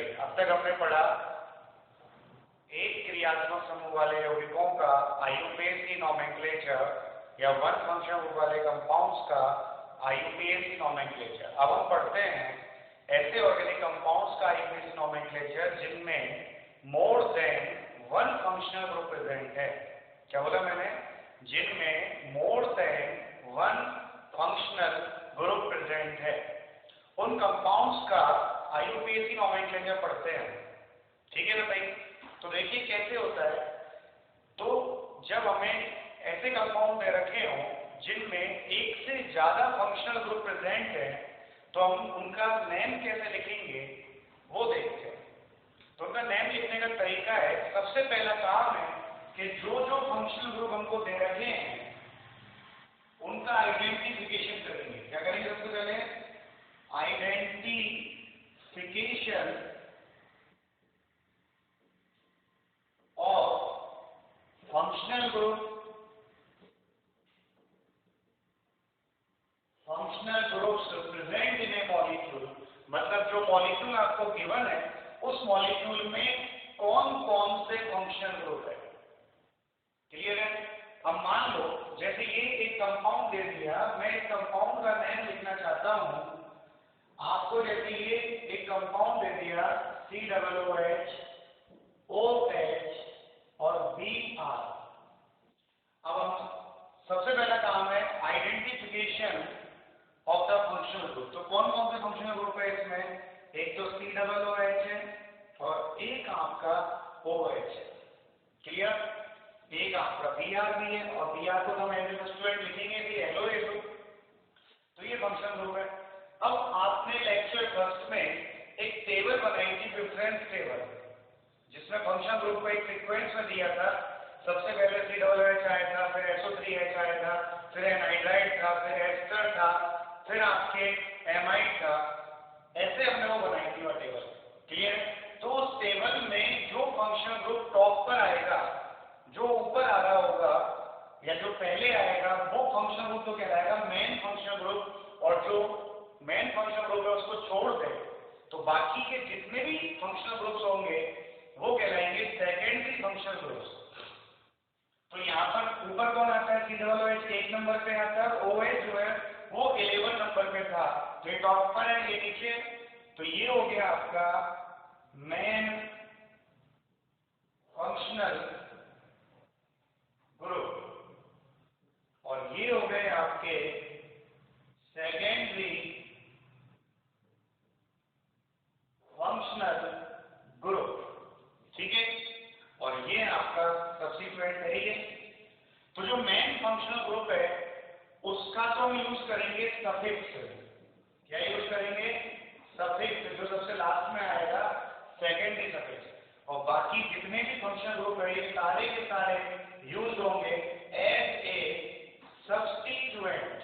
चलिए, अब तक हमने पढ़ा एक क्रियात्मक समूह वाले यौगिकों का IUPAC नोमेनक्लेचर या वन फंक्शन ग्रुप वाले कंपाउंड्स का IUPAC नोमेनक्लेचर। अब हम पढ़ते हैं ऐसे ऑर्गेनिक कंपाउंड्स का IUPAC नोमेनक्लेचर जिनमें more than one functional group present है। क्या बोला मैंने? जिनमें more than one functional group present है, उन कंपाउंड्स का IUPAC नोमेनक्लेचर पढ़ते हैं। ठीक है ना भाई? तो देखिए कैसे होता है। तो जब हमें ऐसे कंपाउंड दे रखे हों जिनमें एक से ज्यादा फंक्शनल ग्रुप प्रेजेंट है, तो हम उनका नेम कैसे लिखेंगे वो देखते हैं। तो उनका नेम लिखने का तरीका है, सबसे पहला काम है कि जो जो फंक्शनल ग्रुप हमको दे रखे हैं उनका आइडेंटिफिकेशन करेंगे। क्या करेंगे? सबसे पहले identification of functional groups present in A molecule. मतलब जो मॉलिक्यूल आपको गिवन है उस मॉलिक्यूल में कौन कौन से फंक्शनल ग्रुप है। क्लियर है? अब मान लो जैसे ये एक कंपाउंड दे दिया, मैं इस कंपाउंड का नेम लिखना चाहता हूं आपको। जैसे ये एक कंपाउंड दे दिया COOH OH और BR। अब हम सबसे पहला काम है identification of the functional group. तो कौन कौन से फंक्शनल ग्रुप है इसमें? एक तो COOH है और एक आपका OH है। क्लियर? एक आपका BR भी है और BR को हम एज ए स्टूडेंट लिखेंगे भी LOH। तो ये फंक्शनल ग्रुप है। अब आपने लेक्चर फर्स्ट में एक टेबल बनाई थी, प्रेफरेंस टेबल, जिसमें फंक्शनल ग्रुप को एक सीक्वेंस में दिया था। सबसे पहले COOH आया था, फिर SO3H आया था, फिर एनहाइड्राइड था, फिर एस्टर था, फिर आपके एमाइड था। ऐसे हमने वो बनाई थी वो टेबल। क्लियर? तो उस टेबल में जो फंक्शनल ग्रुप टॉप पर आएगा, जो ऊपर आ रहा होगा या जो पहले आएगा, वो फंक्शनल ग्रुप तो कहलाएगा मेन फंक्शनल ग्रुप। और जो मेन फंक्शनल ग्रुप है उसको छोड़ दे तो बाकी के जितने भी फंक्शनल ग्रुप्स होंगे वो कहलाएंगे सेकेंडरी फंक्शनल ग्रुप्स। तो यहाँ पर ऊपर कौन आता है? COOH 1 नंबर पे आता है, OH जो है वो 11 नंबर पे था। तो ये टॉप पर है, ये नीचे। तो ये हो गया आपका मेन फंक्शनल ग्रुप और ये हो गए आपके सेकेंडरी फंक्शनल ग्रुप। ठीक है? और ये आपका सब्सिक्वेंट है ये। तो जो मेन फंक्शनल ग्रुप है उसका तो हम यूज करेंगे सफिक्स। क्या यूज करेंगे? सफिक्स, जो सबसे लास्ट में आएगा सेकेंडरी सफिक्स। और बाकी जितने भी फंक्शनल ग्रुप है ये सारे के सारे यूज होंगे एज ए सब्स्टिट्यूएंट।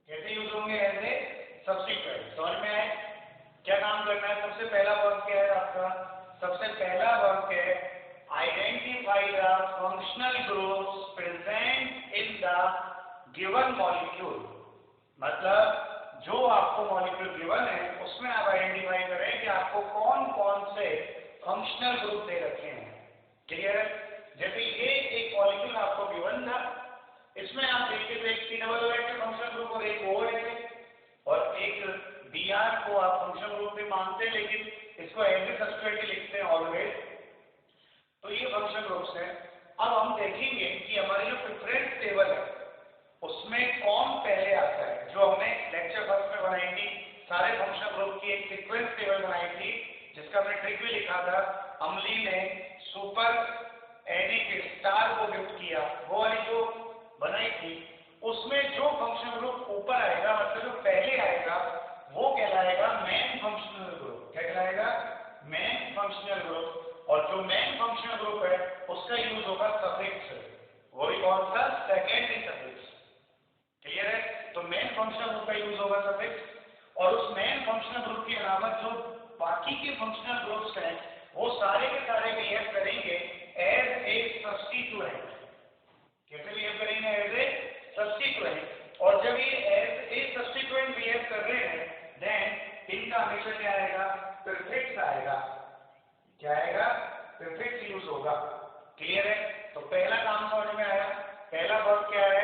कैसे यूज होंगे? As a substituent. समझ में आए? क्या काम करना है? सबसे पहला वर्क क्या है आपका? सबसे पहला वर्क है identify the functional groups present in the given molecule. मतलब जो आपको मॉलिक्यूल गिवन है उसमें आप आइडेंटिफाई करें कि आपको कौन कौन से फंक्शनल ग्रुप दे रखे हैं। क्लियर है? जैसे ये एक मॉलिक्यूल आपको गिवन था, इसमें आप देखते थे एक COOH के फंक्शनल ग्रुप और एक OH और एक BR को आप फंक्शनल ग्रुप भी मानते हैं, लेकिन इसको एज ए सब्स्टिट्यूएंट लिखते हैं ऑलवेज। तो ये फंक्शनल ग्रुप्स हैं। अब हम देखेंगे कि हमारी जो प्रेफरेंस टेबल है उसमें कौन पहले आता है। जो हमने लेक्चर फर्स्ट में बनाई थी सारे फंक्शनल ग्रुप की एक सीक्वेंस टेबल बनाई थी, जिसका हमने ट्रिक भी लिखा था। अम्ली ने सुपर एनिक स्टार को गिफ्ट किया, वो वाली जो बनाई थी, उसमें जो फंक्शनल ग्रुप ऊपर आएगा, मतलब जो पहले आएगा, वो कहलाएगा मेन फंक्शनल ग्रुप। क्या कहलाएगा? Main functional group. और जो मेन फंक्शनल ग्रुप है उसका यूज होगा सफिक्स। वो भी कौन सा? Secondary suffix. क्लियर है? तो मेन फंक्शनल ग्रुप का यूज होगा सफिक्स। और उस मेन फंक्शनल ग्रुप के अलावा जो बाकी के फंक्शनल ग्रुप्स हैं वो सारे के सारे बिहेव करेंगे एज ए सब्स्टिट्यूएंट। कैसे बिहेव करेंगे? As a substituent. और जब ये एज ए सब्स्टिट्यूएंट बिहेव कर रहे हैं, देन इनका हमेशा क्या आएगा, प्रीफिक्स आएगा। क्या आएगा, प्रीफिक्स यूज होगा। क्लियर है? तो पहला काम समझ में आया। पहला वर्ब क्या है,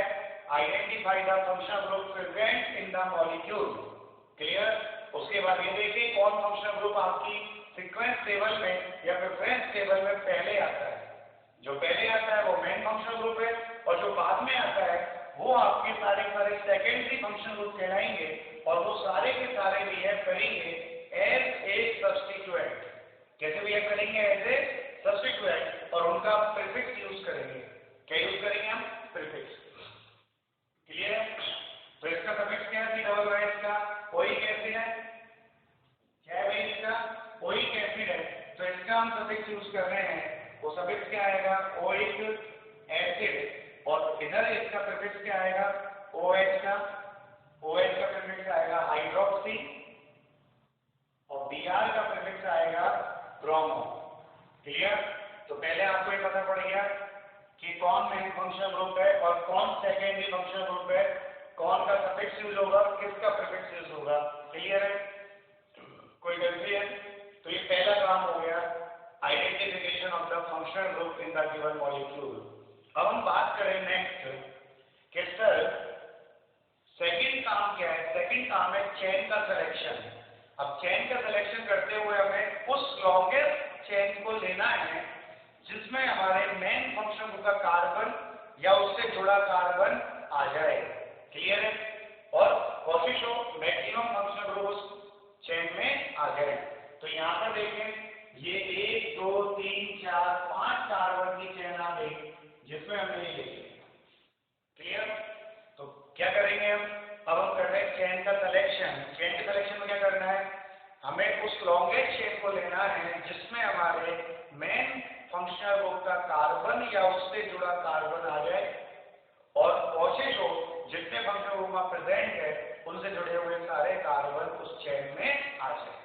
identify the functional group present in the molecule. Clear? उसके बाद ये देखिए कौन फंक्शनल ग्रुप आपकी सीक्वेंस टेबल में या प्रेफरेंस टेबल में पहले आता है। जो पहले आता है वो मेन फंक्शनल ग्रुप है, और जो बाद में आता है वो आपके सारे सेकेंडरी फंक्शनल ग्रुप कहलाएंगे, और वो सारे के सारे बिहेव करेंगे एज ए सब्स्टिट्यूएंट। कैसे बिहेव करेंगे, एज ए सब्स्टिट्यूएंट, और उनका प्रीफिक्स यूज करेंगे। क्या यूज करेंगे हम, प्रीफिक्स। क्लियर है? तो इसका सफिक्स क्या है, डबल वाइस का ओइक एसिड है। क्या है भाई, इसका ओइक एसिड है, तो इसका हम सफिक्स यूज कर रहे हैं। वो सफिक्स क्या आएगा, ओइक एसिड, और इधर इसका प्रीफिक्स क्या आएगा, OH का। OH का प्रीफिक्स आएगा हाइड्रोक्सी, और Br का प्रीफिक्स आएगा ब्रोमो। क्लियर? तो पहले आपको ये पता पड़ गया कि कौन मेन फंक्शनल ग्रुप है और कौन सेकेंडरी फंक्शनल ग्रुप है, कौन का सफिक्स यूज होगा, किसका प्रीफिक्स यूज होगा। क्लियर है? कोई कंफ्यूजन? तो ये पहला काम हो गया, identification of the functional group in the given molecule. अब हम बात करें नेक्स्ट कि सर सेकंड काम क्या है। सेकंड काम है चेन का सिलेक्शन। अब चेन का सिलेक्शन करते हुए हमें उस लॉन्गेस्ट चेन को लेना है जिसमें हमारे मेन फंक्शनल ग्रुप का कार्बन या उससे जुड़ा कार्बन आ जाए। क्लियर है? और कोशिश हो मैक्सिमम फंक्शनल ग्रुप उस चेन में आ जाए। तो यहाँ पर देखें, ये 1 2 3 4 5 कार्बन की चेन आ गई जिसमें हमने ये लिखी। क्लियर? तो क्या करेंगे हम, अब हम कर रहे हैं चेन का सिलेक्शन। चेन के सिलेक्शन में क्या करना है, हमें उस लॉन्गेस्ट चेन को लेना है जिसमें हमारे मेन फंक्शनल ग्रुप का कार्बन या उससे जुड़ा कार्बन आ जाए, और कोशिश हो जितने फंक्शनल ग्रुप में प्रेजेंट है उनसे जुड़े हुए सारे कार्बन उस चेन में आ जाए।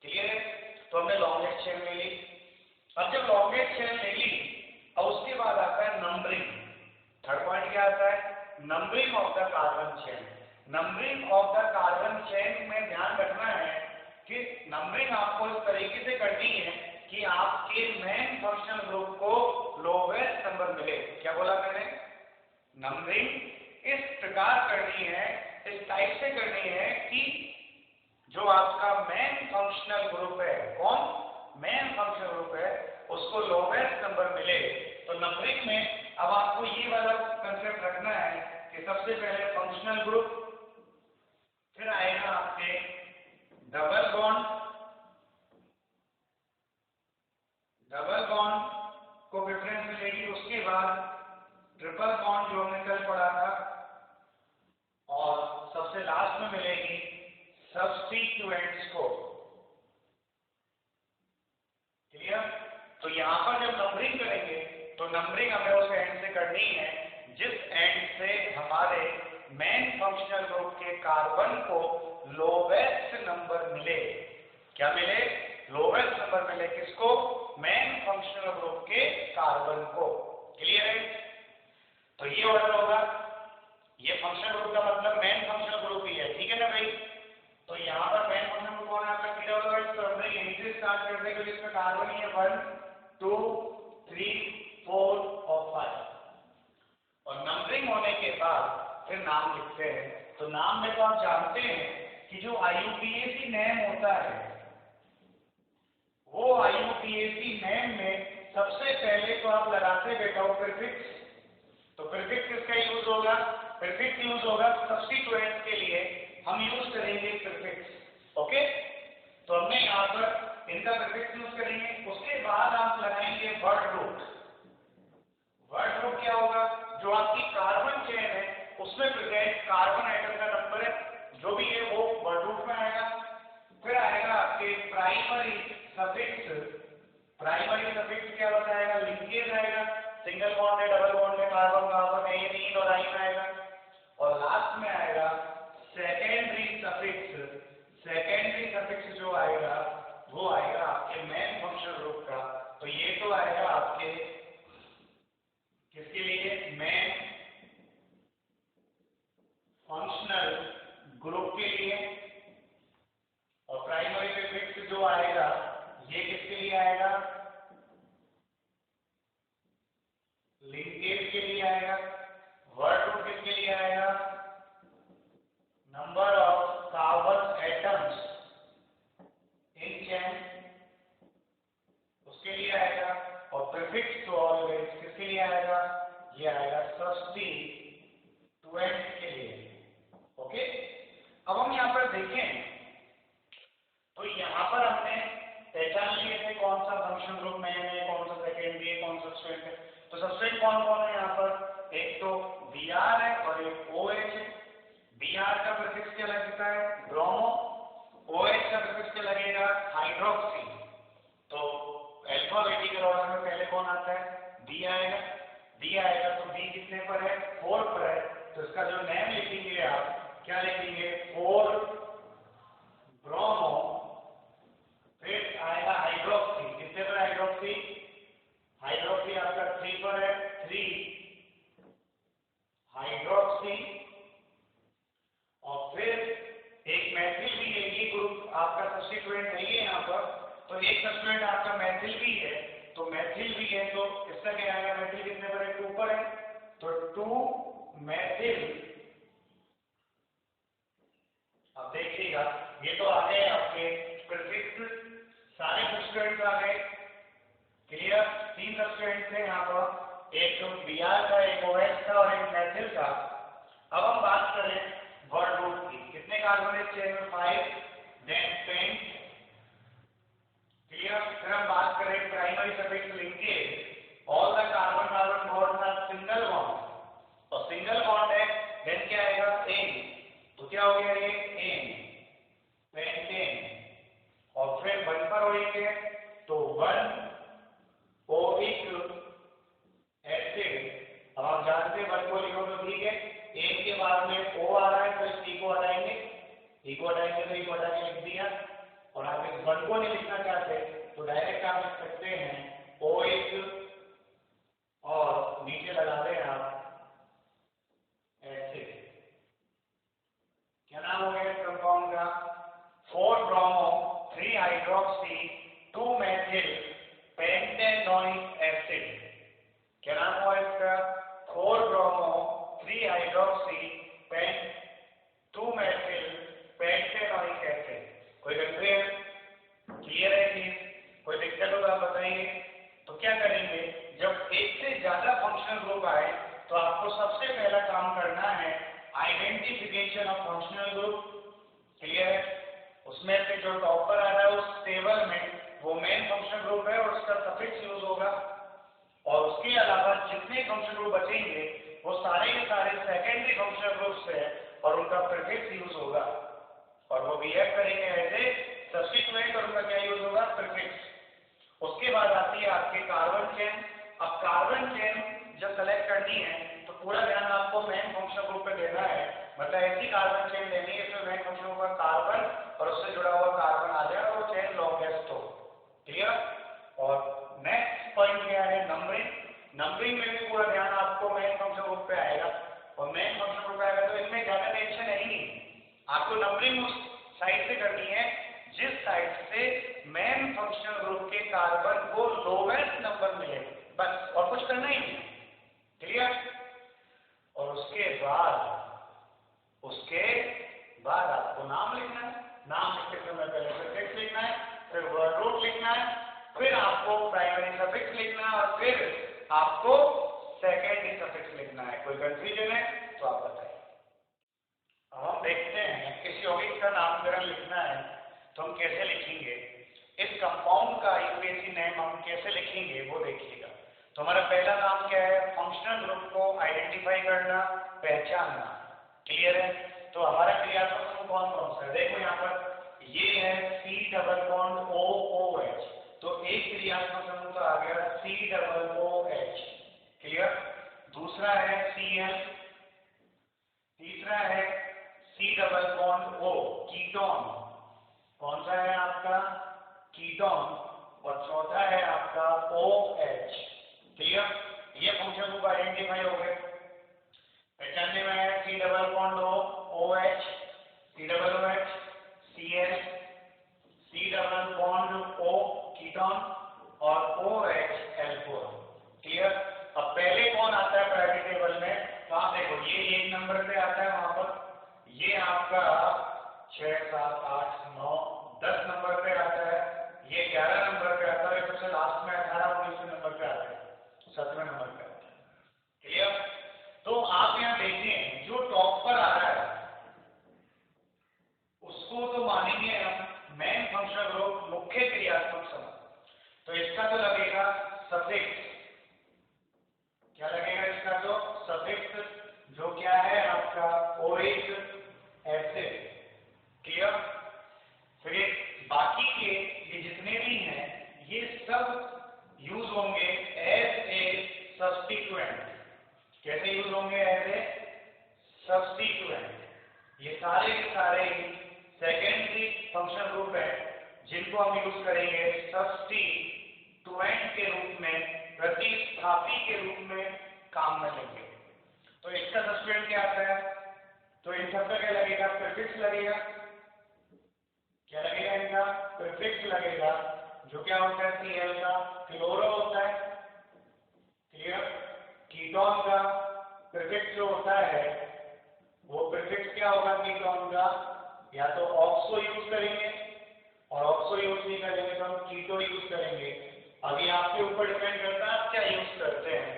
क्लियर है? तो हमने लॉन्गेस्ट चेन ले ली। अब जब लॉन्गेस्ट चेन ले ली, और उसके बाद आता है नंबरिंग। थर्ड पॉइंट क्या आता है, numbering of the carbon chain. Numbering of the carbon chain में ध्यान रखना है कि नंबरिंग आपको इस तरीके से करनी है कि आपके मेन फंक्शनल ग्रुप को लोवेस्ट नंबर मिले। क्या बोला मैंने, नंबरिंग इस प्रकार करनी है, इस टाइप से करनी है कि जो आपका मेन फंक्शनल ग्रुप है, कौन मेन फंक्शनल ग्रुप है, उसको लोवेस्ट नंबर मिले। तो नंबरिंग में अब आपको ये वाला कंसेप्ट रखना है कि सबसे पहले फंक्शनल ग्रुप, फिर आएगा आपके डबल बॉन्ड। डबल बॉन्ड को प्रेफरेंस मिलेगी, उसके बाद ट्रिपल बॉन्ड जो हमने कल पढ़ा था, और सबसे लास्ट में मिलेगी सब्स्टिट्यूएंट्स को। क्लियर? तो यहां पर जब नंबरिंग करेंगे तो नंबरिंग हमें उस एंड से करनी है जिस एंड से हमारे मेन फंक्शनल ग्रुप के कार्बन को लोवेस्ट नंबर मिले। क्या मिले, लोवेस्ट नंबर मिले। किसको, मेन फंक्शनल ग्रुप के कार्बन को। क्लियर है? तो ये ऑर्डर होगा, ये फंक्शनल ग्रुप का मतलब मेन फंक्शनल ग्रुप ही है। ठीक है ना भाई? तो यहाँ पर मेन फंक्शनल ग्रुप कौन है आपका, कीटोनोइड्स। तो हमने यहीं से स्टार्ट कर देंगे जिसमें कार्बन ही है 1 2 3 4 और 5, और नंबरिंग होने के बाद फिर नाम लिखते हैं। तो नाम में तो आप जानते हैं कि जो IUPAC नेम होता है, वो IUPAC नेम में सबसे पहले तो आप लगाते बेटा हो प्रीफिक्स। तो प्रीफिक्स किसका यूज होगा, प्रीफिक्स यूज होगा सब्स्टिट्यूएंट के लिए, हम यूज करेंगे प्रीफिक्स। ओके? तो हमने यहाँ पर इनका प्रीफिक्स यूज करेंगे। उसके बाद आप लगाएंगे वर्ड रूट। वर्ड रूट क्या होगा, जो आपकी कार्बन चेन है उसमें प्रेजेंट कार्बन आइटम का नंबर है, जो भी है वो वर्ड रूट में आएगा। फिर आएगा आपके प्राइमरी सफिक्स। प्राइमरी सफिक्स क्या बताएगा, लिंकेज आएगा, सिंगल बॉन्ड है, डबल बॉन्ड है, कार्बन कार्बन, एनीन और आइन आएगा। और लास्ट में आएगा सेकेंडरी सफिक्स। सेकेंडरी सफिक्स जो आएगा वो आएगा आपके मेन फंक्शनल ग्रुप का। तो ये तो आएगा आपके किसके लिए, मेन फंक्शनल ग्रुप के लिए, और जो आएगा ये किसके लिए आएगा, लिंकेज के लिए आएगा। वर्ड रूट किसके लिए आएगा, number of carbon atoms in chain, उसके लिए आएगा। और प्रीफिक्स टू ऑलवेज किसके लिए आएगा, ये आएगा सब्स्टिट्यूएंट के लिए। ओके, अब हम यहाँ पर देखें तो यहाँ पर हमने पहचान लिए थे कौन सा फंक्शन ग्रुप में है, कौन सा सेकेंडरी है, कौन सा सब्स्ट्रेट है। तो सब्स्ट्रेट कौन कौन है यहाँ पर, एक तो Br है और एक OH है। Br का प्रीफिक्स क्या लगता है, ब्रोमो। OH का प्रीफिक्स क्या लगेगा, हाइड्रोक्सी। तो अल्फाबेटिकल ऑर्डर में पहले कौन आता है, B आएगा। B आएगा तो B कितने पर है, 4 पर है। तो इसका जो नेम लिखेंगे आप, क्या लिखेंगे, 4 ब्रोमो। फिर आएगा हाइड्रोक्सी, कितने पर हाइड्रोक्सी, हाइड्रोक्सी आपका 3 पर है, 3 हाइड्रोक्सी। और फिर एक मैथिल भी है, ये ग्रुप आपका सब्स्टिट्यूएंट नहीं है यहाँ पर, तो एक सब्स्टिट्यूएंट आपका मैथिल भी है। तो मैथिल भी है तो इसका क्या आएगा, मैथिल कितने पर है, 2 पर है। तो 2 मैथिल। अब देखिएगा ये तो आ गए आपके प्रीफिक्स, सारे सब्स्टिट्यूएंट्स आ गए। क्लियर, 3 सब्स्टिट्यूएंट्स थे यहाँ पर, एक Br का, एक OH का और एक मैथिल का। अब हम बात करें वर्ड रूट की, कितने कार्बन है चेन में, 5, देन पेंट। क्लियर, फिर हम बात करें primary suffix linkage, all the carbon carbon bonds are single bond, और सिंगल बॉन्ड है, देन क्या आएगा, एन। तो क्या हो गया ये, एन, पेंटेन। और फिर 1 पर होएंगे तो 1 ओइक एसिड। अब आप जानते हैं 1 को लिखो तो ठीक है, एन के बाद में O आ रहा है तो इस E को हटाएंगे, E को हटाएंगे तो E को हटा के लिख दिया। और आप इस 1 को नहीं लिखना चाहते तो डायरेक्ट आप लिख सकते हैं OH और नीचे लगा दें आप एसिड। क्या नाम हो गया इस कंपाउंड का, 4 bromo 3 hydroxy 2 methyl pentanoic acid. क्या नाम हुआ इसका, 4 bromo 3 hydroxy pent 2 methyl pentanoic acid. कोई कंफ्यूजन, क्लियर है कि कोई दिक्कत होगा बताइए। तो क्या करेंगे, जब एक से ज्यादा फंक्शनल ग्रुप आए तो आपको सबसे पहला काम करना है identification of functional group. Clear है, उसमें से जो टॉप पर आ रहा है उस टेबल में वो मेन फंक्शनल ग्रुप है और उसका सफिक्स यूज होगा। और उसके अलावा जितने फंक्शनल ग्रुप बचेंगे वो सारे के सारे सेकेंडरी फंक्शनल ग्रुप्स है और उनका प्रीफिक्स यूज होगा और वो बिहेव करेंगे एज ए सब्स्टिट्यूएंट और उनका क्या यूज होगा, प्रीफिक्स। उसके बाद आती है आपके कार्बन चेन। अब कार्बन चेन जब सेलेक्ट करनी है तो पूरा ध्यान आपको मेन फंक्शनल ग्रुप पे देना है, मतलब ऐसी कार्बन चेन लेनी है इसमें मेन फंक्शनल ग्रुप का कार्बन और उससे जुड़ा हुआ कार्बन आ जाए और वो चेन लॉन्गेस्ट हो। क्लियर, और नेक्स्ट पॉइंट क्या है, नंबरिंग। नंबरिंग में भी पूरा ध्यान आपको मेन फंक्शनल ग्रुप पे आएगा और मेन फंक्शनल ग्रुप पे आएगा तो इनमें ज्यादा टेंशन है ही नहीं। आपको नंबरिंग उस साइड से करनी है जिस साइड से मेन फंक्शनल ग्रुप के कार्बन को लोवेस्ट नंबर मिले, बस, और कुछ करना ही नहीं। क्लियर, और उसके बाद आपको नाम लिखना है। नाम लिखते समय पहले सफिक्स लिखना है, फिर वर्ड रूट लिखना है, फिर आपको प्राइमरी सफिक्स लिखना है और फिर आपको सेकेंडरी सफिक्स लिखना है। कोई कंफ्यूजन है तो आप बताइए। अब हम देखते हैं किसी यौगिक का नामकरण लिखना है तो हम कैसे लिखेंगे, इस कंपाउंड का यूपीएससी नेम हम कैसे लिखेंगे वो देखिएगा। तो हमारा पहला काम क्या है, फंक्शनल ग्रुप को आइडेंटिफाई करना, पहचानना। क्लियर है, तो हमारा क्रियात्मक समूह कौन कौन सा है, देखो यहाँ पर ये है C डबल बॉन्ड OOH, तो एक क्रियात्मक समूह तो आ गया C डबल OH। क्लियर, दूसरा है Cl, तीसरा है C double bond O, ketone, कौन सा है आपका, कीटोन, और चौथा है आपका OH। क्लियर, ये फंक्शन ग्रुप आइडेंटिफाई हो गए। पहचानने में है C double bond O, OH, C double OH, Cl, C double bond ketone और OHL4। क्लियर? अब पहले कौन आता है प्रायोरिटी टेबल में? तो आप देखो ये 1 नंबर पे आता है, वहां पर ये आपका 6, 7, 8, 9, 10 नंबर पे आता है, ये 11 नंबर पे आता है, सबसे लास्ट में 18, 19 नंबर पे आता है, 7वें नंबर पे आता है। क्लियर? तो आप यहाँ देखिए जो टॉप पर आ रहा है उसको तो मानेंगे हम मेन फंक्शनल ग्रुप, मुख्य क्रियात्मक समूह। तो इसका तो लगेगा सफिक्स, क्या लगेगा इसका? तो सफिक्स, जो क्या है आपका ओरिक एसिड। क्लियर? फिर बाकी के ये जितने भी हैं ये सब यूज होंगे एज ए सब्स्टिट्यूएंट। कैसे यूज होंगे? As a substituent. ये सारे के सारे सेकेंडरी फंक्शनल ग्रुप है जिनको हम यूज करेंगे सब्स्टिट्यूएंट के रूप में, प्रतिस्थापी के रूप में काम में लेंगे। तो इसका सब्स्टिट्यूएंट क्या आता है? तो इन सबका क्या लगेगा? प्रीफिक्स लगेगा। क्या लगेगा इनका? प्रीफिक्स लगेगा, जो क्या होता है? Cl का क्लोरो होता है। क्लियर? कीटोन का प्रीफिक्स जो होता है वो प्रीफिक्स क्या होगा कीटोन का? या तो ऑक्सो यूज करेंगे, और ऑक्सो यूज नहीं करेंगे तो हम कीटो यूज करेंगे। अभी आपके ऊपर डिपेंड करता है आप क्या यूज करते हैं,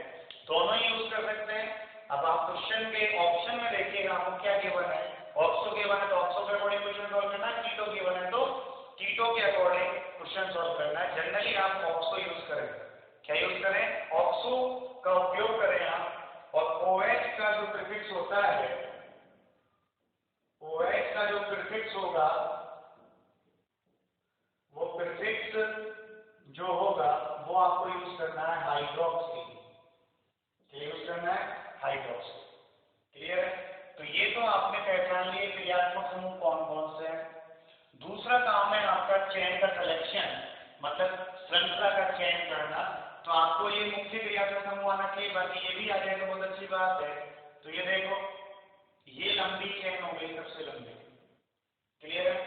दोनों ही यूज कर सकते हैं। अब आप क्वेश्चन के ऑप्शन में देखिएगा आपको क्या गिवन है। ऑक्सो गिवन है तो ऑक्सो के अकॉर्डिंग क्वेश्चन सॉल्व करना है, कीटो गिवन है तो कीटो के अकॉर्डिंग क्वेश्चन सॉल्व करना है। जनरली आप ऑक्सो यूज करें। क्या यूज करें? ऑक्सो का उपयोग करें आप। और OH का जो प्रीफिक्स होता है, OH का जो प्रीफिक्स होगा वो प्रीफिक्स जो होगा वो आपको यूज करना है हाइड्रोक्सी। क्या यूज करना है? हाइड्रोक्सी। क्लियर है? तो ये तो आपने पहचान लिए क्रियात्मक समूह कौन कौन से हैं। दूसरा काम है आपका चेन का सिलेक्शन, मतलब श्रृंखला का चयन करना। तो आपको ये मुख्य क्रियात्मक समूह आना चाहिए, बाकी ये भी आ जाए तो बहुत अच्छी बात है। तो ये देखो ये लंबी चेन हो गई, सबसे लंबी। क्लियर है?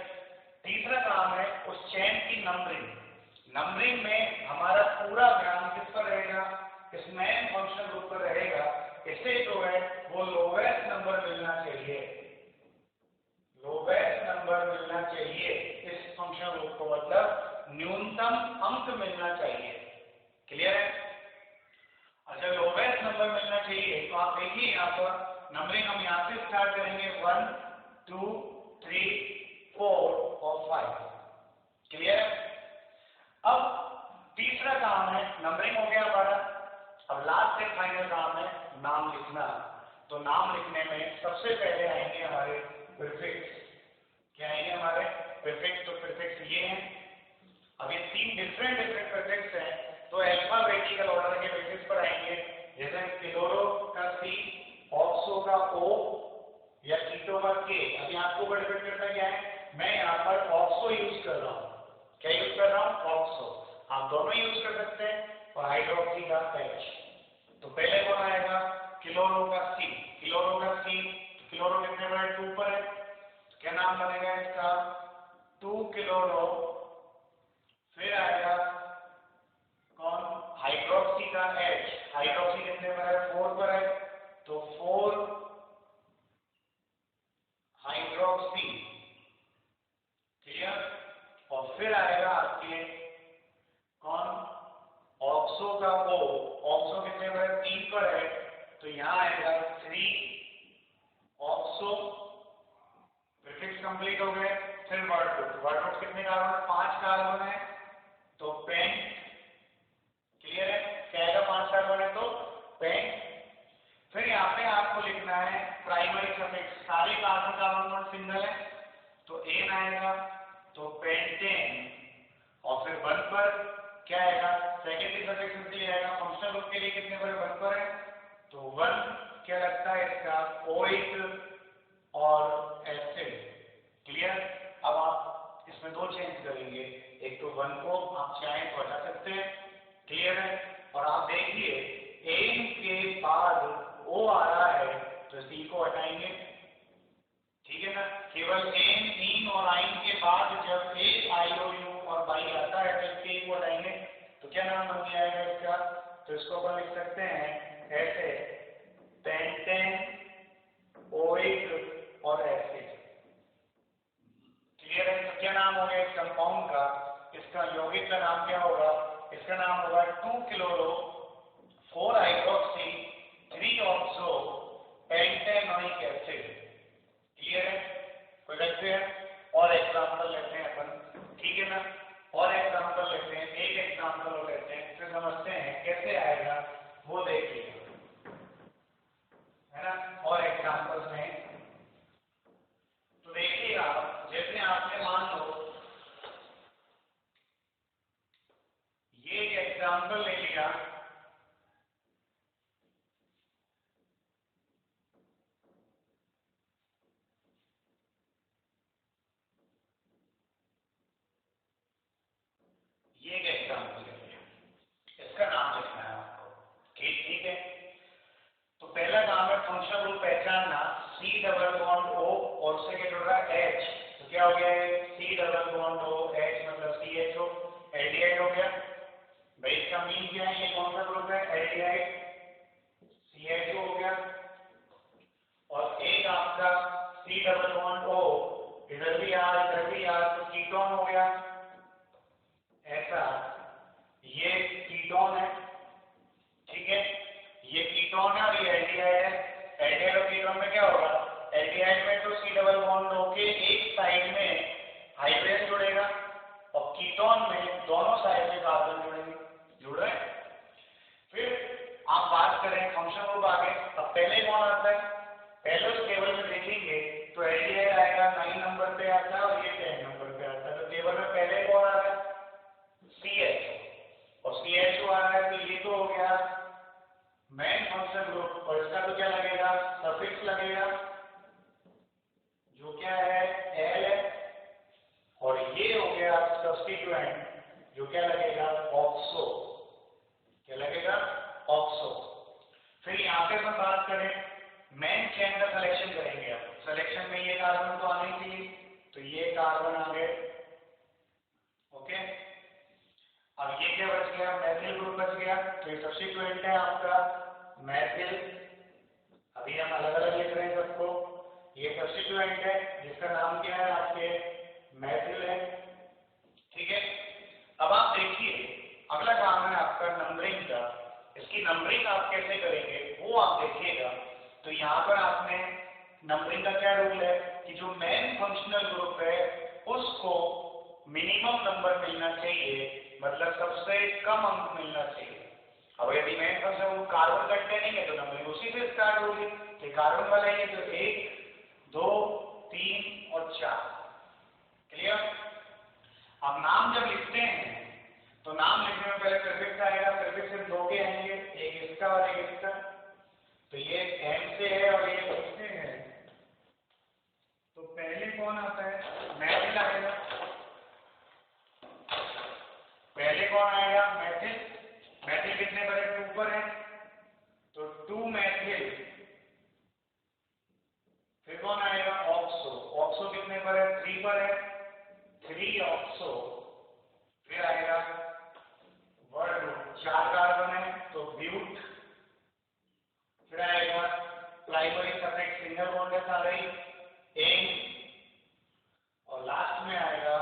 तीसरा काम है उस चेन की नंबरिंग। नंबरिंग में हमारा पूरा ध्यान किस पर रहेगा? इस मेन फंक्शन ग्रुप पर रहेगा। इसे जो है वो लोवेस्ट नंबर मिलना चाहिए, लोवेस्ट नंबर मिलना चाहिए इस फंक्शन ग्रुप को, मतलब न्यूनतम अंक मिलना चाहिए। क्लियर है? अच्छा लोवेस्ट नंबर मिलना चाहिए तो आप देखिए यहाँ पर नंबरिंग हम यहाँ से स्टार्ट करेंगे 1, 2, 3, 4 और 5। क्लियर? अब तीसरा काम है नंबरिंग हो गया हमारा। अब लास्ट एंड फाइनल काम है नाम लिखना। तो नाम लिखने में सबसे पहले आएंगे हमारे प्रीफिक्स। क्या आएंगे? हमारे प्रीफिक्स। तो प्रीफिक्स ये हैं। अब ये 3 डिफरेंट प्रीफिक्स हैं तो अल्फाबेटिकल ऑर्डर के बेसिस पर आएंगे। जैसे क्लोरो का C, ऑक्सो का O या कीटो का K। अभी आपको ऊपर डिपेंड करता क्या है, मैं यहाँ पर ऑक्सो यूज कर रहा हूँ। क्या यूज कर रहा हूँ? ऑक्सो। आप दोनों यूज कर सकते हैं। और हाइड्रोक्सी का H। तो पहले कौन आएगा? क्लोरो का C। क्लोरो का C, क्लोरो कितने पर है? 2 पर है। क्या नाम बनेगा इसका? 2 क्लोरो। फिर आएगा कौन? हाइड्रोक्सी का H। हाइड्रोक्सी कितने पर है? 4 पर है। तो 4 हाइड्रोक्सी। क्लियर? और फिर आएगा आपके कौन? ऑक्सो का O। ऑक्सो कितने पर है? 3 पर है। तो यहां आएगा 3 ऑक्सो। प्रीफिक्स कंप्लीट हो गए। फिर वर्ड रूट। वर्ड रूट कितने कार्बन? 5 कार्बन है तो पेंट। क्लियर है? क्या आएगा? 5 कार्बन है तो पेंट। फिर यहाँ पे आपको लिखना है प्राइमरी सफिक्स। सारे कार्बन कार्बन बॉन्ड सिंगल है तो एन आएगा तो पेंटेन। और फिर 1 पर क्या आएगा? सेकेंडरी सफिक्स इसलिए आएगा फंक्शनल ग्रुप के लिए कितने पर? 1 पर है तो 1 क्या लगता है इसका? ओइक और एसिड। क्लियर? अब आप इसमें 2 चेंज करेंगे, एक तो 1 को आप चाहें तो हटा सकते हैं। क्लियर है? और आप देखिए एन के बाद O आ रहा है तो C को हटाएंगे। ठीक है ना? केवल एन, इन और आइन के बाद जब एक IOU और बाई आता है तो इसके को हटाएंगे। क्या नाम बन जाएगा इसका? तो इसको अपन लिख सकते हैं ऐसे, पेंटेन, ओइक और एसिड। क्लियर है? तो क्या नाम हो गया इस कंपाउंड का? इसका यौगिक का नाम क्या होगा? इसका नाम होगा 2 chloro 4 hydroxy 3 oxo pentanoic acid. Clear है? कोई लगते हैं? और एग्जांपल लेते हैं अपन, ठीक है ना? और एग्जांपल लेते हैं, एक एग्जांपल लेते हैं, फिर समझते हैं कैसे आएगा वो देखिए, है ना? और एग्जांपल्स में तो देखिएगा, जैसे आपने मान लो ये एक एग्जांपल ले लिया, ये एक एग्जांपल ले लिया, इसका नाम लिखना है आपको, ठीक है? तो पहला काम है फंक्शनल ग्रुप पहचानना, C डबल बॉन्ड O और से क्या जुड़ रहा है H, तो क्या हो गया है C double bond O H मतलब CHO, एल्डिहाइड हो गया भाई। इसका मीन क्या है? ये कौन सा ग्रुप है? एल्डिहाइड, CHO हो गया। और एक आपका C डबल बॉन्ड O, इधर भी R तो कीटोन हो गया ऐसा, ये कीटोन है, ठीक है? ये कीटोन है और ये एल्डिहाइड है। एल्डिहाइड और कीटोन में क्या होगा? एल्डिहाइड में तो C डबल बॉन्ड O के एक साइड में हाइड्रोजन जुड़ेगा और कीटोन में दोनों साइड में कार्बन जुड़ेंगे, जुड़ रहे हैं। फिर आप बात करें फंक्शन ग्रुप आगे, अब पहले कौन आता है? पहले उस टेबल में देखेंगे तो एल्डिहाइड आएगा 9 नंबर पे आता है और ये 10 नंबर पे आता है। तो टेबल में पहले कौन आ रहा है? CHO, और CHO आ रहा है तो ये तो हो गया मेन फंक्शन ग्रुप, और इसका तो क्या लगेगा? सफिक्स लगेगा जो क्या है L है, और ये हो गया सब्स्टिट्यूएंट जो क्या लगेगा? ऑक्सो। क्या लगेगा? ऑक्सो। फिर यहाँ पे हम बात करें मेन चेन का सिलेक्शन करेंगे। अब सिलेक्शन में ये कार्बन तो आने चाहिए, तो ये कार्बन आ गए, ओके। अब ये क्या बच गया? मैथिल ग्रुप बच गया, तो ये सब्स्टिट्यूएंट है आपका मैथिल। अभी हम अलग अलग लिख रहे हैं सबको, ये सब्स्टिट्यूएंट है जिसका नाम क्या है? आपके मैथिल है, ठीक है? अब आप देखिए अगला काम है आपका नंबरिंग का। इसकी नंबरिंग आप कैसे करेंगे वो आप देखिएगा। तो यहाँ पर आपने नंबरिंग का क्या रूल है कि जो मेन फंक्शनल ग्रुप है उसको मिनिमम नंबर मिलना चाहिए, मतलब सबसे कम अंक मिलना चाहिए। अब यदि main functional group carbon containing है तो नंबरिंग उसी से स्टार्ट होगी कि कार्बन वाला ही है तो 1 2 3 और 4। क्लियर? अब नाम जब लिखते हैं तो नाम लिखने में पहले प्रीफिक्स आएगा, प्रीफिक्स सिर्फ 2 के आएंगे, एक इसका और एक इसका। तो ये M से है और ये O से है, तो पहले कौन आता है? मैथिल आएगा। पहले कौन आएगा? मैथिल। मैथिल कितने पर है? 2 पर है, तो 2 मैथिल। फिर कौन आएगा? ऑक्सो। ऑक्सो कितने पर है? 3 पर है, 3 ऑक्सो। फिर आएगा वर्ड ग्रुप, 4 कार्बन है तो ब्यूट। फिर आएगा प्राइमरी सफिक्स सिंगल बॉन्ड है सारे एन, और लास्ट में आएगा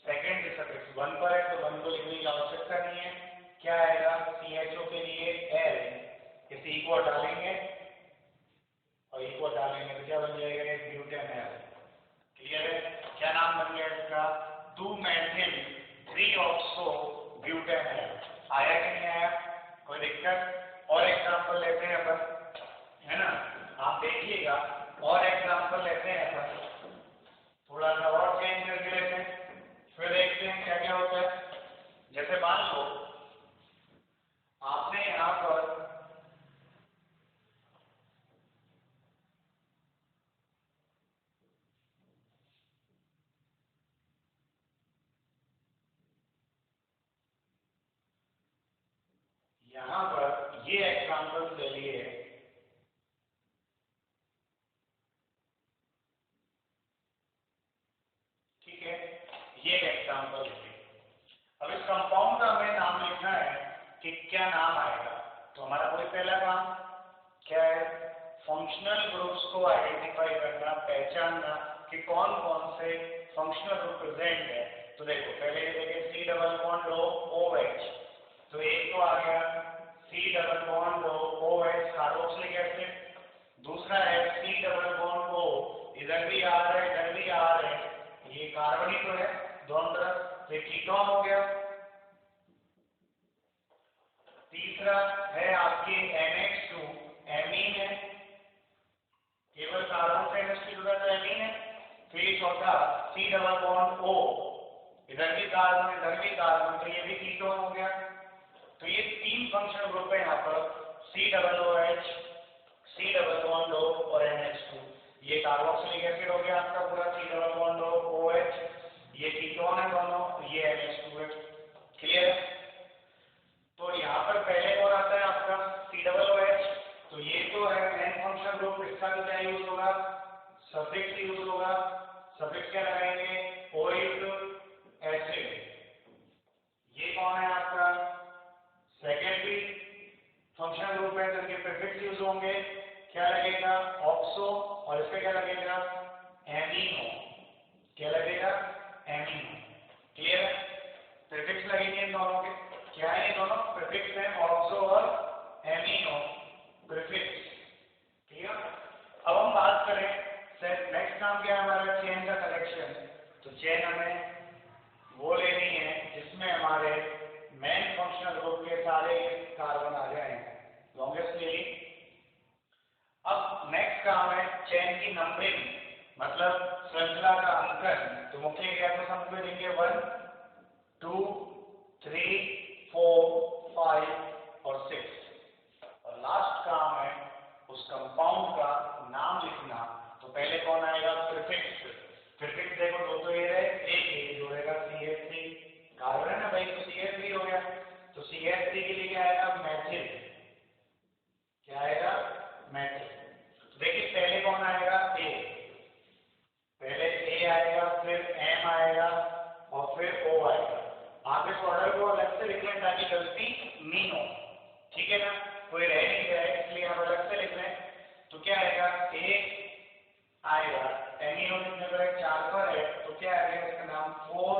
सेकेंडरी सफिक्स 1 पर है तो 1 को लिखने की आवश्यकता नहीं है। क्या आएगा? CHO के लिए L, इसे इक्वल डालेंगे और इक्वल डालेंगे तो क्या बन जाएगा? ब्यूटेनॉल। क्लियर है? क्या नाम बन गया इसका? 2 मैथिल 3 ऑक्सो ब्यूटेनॉल। आया कि नहीं आया? कोई दिक्कत? और एग्जांपल लेते हैं अपन, है ना? आप देखिएगा और एग्जांपल लेते हैं अपन, थोड़ा सा और चेंज करके लेते हैं, फिर देखते हैं क्या क्या होता है। जैसे मान लो आपने यहाँ पर ये एग्जांपल ले लिए, ठीक है? ये एग्जांपल ले लिए। अब इस कंपाउंड का हमें नाम लिखना है कि क्या नाम आएगा। तो हमारा कोई पहला काम क्या है, फंक्शनल ग्रुप्स को आइडेंटिफाई करना, पहचानना कि कौन कौन से फंक्शनल ग्रुप प्रेजेंट है। तो देखो पहले ये देखिए सी डबल बॉन्ड लो OH, तो एक तो आ गया सी डबल बॉन्ड लो OH कार्बोक्सिलिक एसिड, दूसरा है सी डबल बॉन्ड O, इधर भी आ रहा है इधर भी आ रहा है, ये कार्बन ही तो है दोनों तरफ, तो कीटोन हो गया। तीसरा है आपके NH2 एमीन है, केवल कार्बन से NH2 जुड़ा तो एमीन है। फिर चौथा सी डबल बॉन्ड O, इधर भी कार्बन इधर भी कार्बन, तो ये भी कीटोन हो गया। तो ये तीन फंक्शनल ग्रुप है यहाँ पर, C double OH, C double bond O और NH2। ये कार्बोक्सिलिक एसिड हो गया आपका पूरा सी डबल बॉन्ड OH, ये कीटोन है दोनों, ये NH2 है। क्लियर है? तो यहाँ पर पहले कौन आता है आपका सी डबल OH, तो ये तो है मेन फंक्शनल ग्रुप, इसका तो क्या यूज होगा, सफिक्स यूज होगा। सफिक्स क्या लगाएंगे, ओइक एसिड। ये कौन है आपका सेकेंडरी फंक्शनल ग्रुप है, तो इनके प्रीफिक्स यूज होंगे। क्या लगेगा, ऑक्सो, और इसका क्या लगेगा, एमिनो। क्या लगेगा, एमिनो। क्लियर है? प्रीफिक्स लगेंगे इन दोनों के, क्या है ये दोनों प्रीफिक्स हैं, ऑक्सो और एमिनो प्रीफिक्स। क्लियर? अब हम बात करें सर नेक्स्ट काम क्या है हमारा, चेन का कलेक्शन। तो चेन हमें वो लेनी है जिसमें हमारे मेन फंक्शनल ग्रुप के सारे कार्बन आ जाए, लॉन्गेस्ट ले ली। अब नेक्स्ट काम है चेन की नंबरिंग, मतलब श्रृंखला का अंकन। तो मुख्य क्या हम देंगे 1 2 3 4 5 और 6, और लास्ट काम है उस कंपाउंड का नाम लिखना। तो पहले कौन आएगा, प्रीफिक्स। प्रीफिक्स देखो दो तो ये रहे, एक ये जोड़ेगा CH3, कार्बन है ना भाई, तो CH3 हो गया। तो CH3 के लिए क्या आएगा, मैथिल। क्या आएगा, मैथिल। तो देखिए पहले कौन आएगा, A, पहले A आएगा, फिर M आएगा और फिर O आएगा। आप इस ऑर्डर को अलग से लिख लें ताकि गलती नहीं हो, ठीक है ना, कोई रह नहीं जाए, इसलिए हम अलग से लिख लें। तो क्या आएगा, A आएगा, एमिनो कितने पर है, 4 पर है, तो क्या आएगा इसका नाम 4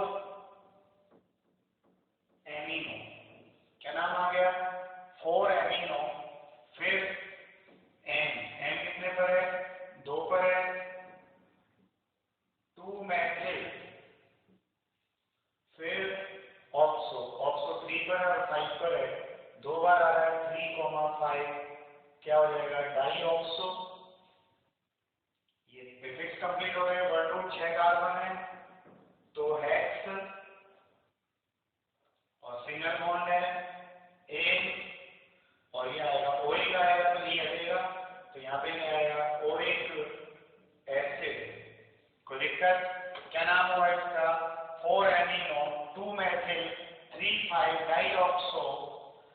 एमिनो। क्या नाम आ गया, 4 एमिनो। फिर M कितने पर है, 2 पर है, 2 मैथिल। फिर ऑक्सो, ऑक्सो 3 पर है और 5 पर है, 2 बार आ रहा है 3,5, क्या हो जाएगा, डाईऑक्सो। ये प्रीफिक्स कंप्लीट हो गए, 1 2 6 कार्बन है, तो हेक्स और सिंगल बॉन्ड है A, और ये आएगा ओइक आएगा, तो ये हटेगा, तो यहाँ पे नहीं आएगा, ओइक एसिड। कोई दिक्कत, क्या नाम हुआ इसका, 4 एमिनो 2 मैथिल 3 5 डाईऑक्सो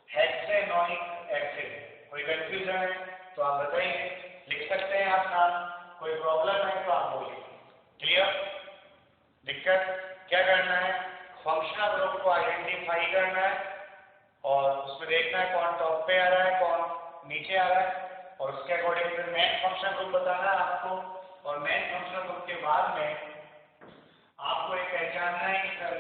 हेक्सेनोइक एसिड। कोई कंफ्यूजन है तो आप बताइए, लिख सकते हैं आप नाम, कोई प्रॉब्लम है तो आप बोलिए। क्लियर? दिक्कत क्या करना है, फंक्शनल ग्रुप को आइडेंटिफाई करना है और उसमें देखना है कौन टॉप पे आ रहा है कौन नीचे आ रहा है, और उसके अकॉर्डिंग फिर मेन फंक्शनल ग्रुप बताना है आपको। और मेन फंक्शनल ग्रुप के बाद में आपको एक पहचानना है कि सर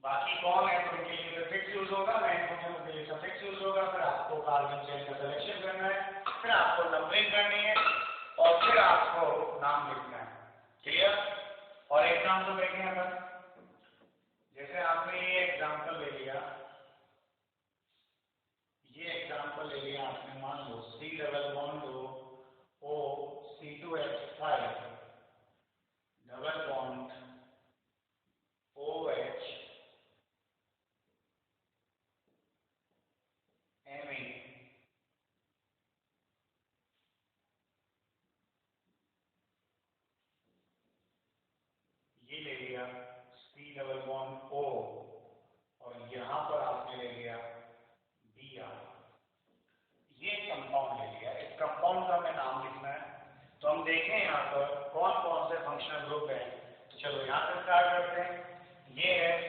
बाकी कौन है, तो उनके लिए प्रीफिक्स यूज होगा, मेन फंक्शन के लिए सफिक्स यूज होगा। फिर आपको कार्बन चेन का सिलेक्शन करना है, फिर आपको नंबरिंग करनी है और फिर आपको नाम लिखना है। क्लियर? और एग्जाम्पल देखें अपन, जैसे आपने ये एग्जाम्पल ले लिया, ये एग्जाम्पल ले लिया आपने, मान लो C double bond O C2H5 double bond OH Me, ये ले लिया C डबल बॉन्ड O, और यहां पर आपने ले लिया Br, ये कंपाउंड ले लिया। इस कंपाउंड का हमें नाम लिखना है। तो हम देखें यहाँ पर कौन कौन से फंक्शनल ग्रुप हैं। तो चलो यहाँ से स्टार्ट करते हैं। ये है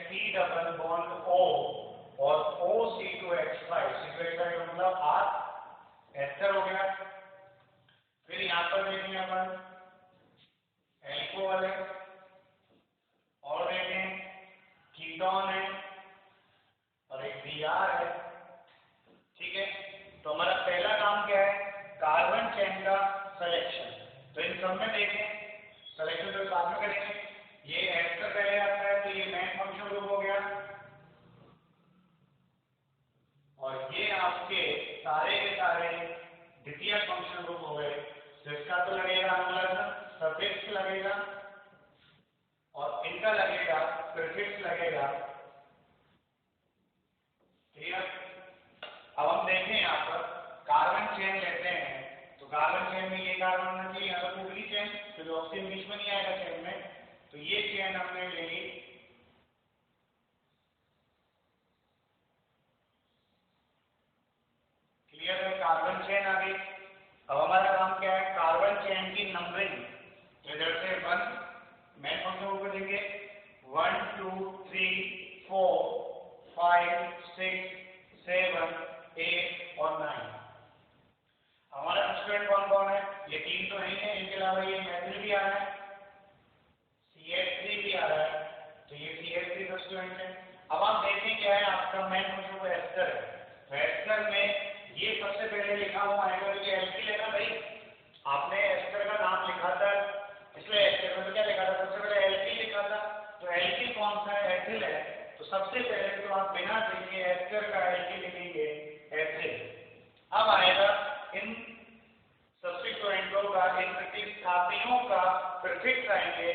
और OC2H5, C2H5 मतलब R एस्टर हो गया। फिर यहाँ पर देखेंगे अपन एल्कोहल है, और देखें कीटोन है, और एक Br है। ठीक है, तो हमारा पहला काम क्या है, कार्बन चेन का सिलेक्शन। तो इन सब में देखें, सिलेक्शन तो बाद में करेंगे। ये एस्टर पहले आता है, तो ये मेन फंक्शन ग्रुप हो गया, और ये आपके सारे के सारे द्वितीय फंक्शन ग्रुप हो गए। तो इसका तो लगेगा अनुलग्न, सफिक्स लगेगा, और इनका लगेगा प्रीफिक्स लगेगा। क्लियर? अब हम देखें यहाँ पर कार्बन चेन लेते हैं, तो कार्बन चेन में ये कार्बन होना चाहिए, यहाँ पर ऊपरी चेन, फिर ऑक्सीजन बीच में नहीं आएगा चेन में, तो ये चेन हमने ले ली। क्लियर है? कार्बन चेन आ गई। अब हमारा काम क्या है, कार्बन चेन की नंबरिंग। तो इधर से 1 मेन फंक्शन ऊपर देंगे, 1 2 3 4 5 6 7 8 और 9। हमारा स्टूडेंट कौन कौन है, ये 3 तो नहीं है, इनके अलावा ये मेथिल भी आ रहा है, CH3 भी आ रहा है, तो ये CH3 का स्टूडेंट है। अब आप देखें क्या है, आपका मेन फंक्शन एस्टर है। तो एस्टर में ये सबसे पहले लिखा हुआ आएगा, क्योंकि एल्किल है ना भाई, आपने एस्टर का नाम लिखा था, इसलिए एस्टर में क्या लिखा था, सबसे पहले एल्किल लिखा था। तो एल्किल कौन सा है, एथिल है। तो सबसे पहले तो आप बिना देखे एस्टर का एल्किल लिखेंगे एथिल। अब आएगा इन सब्स्टिट्यूएंटों का, इन प्रतिस्थापियों का प्रीफिक्स आएंगे।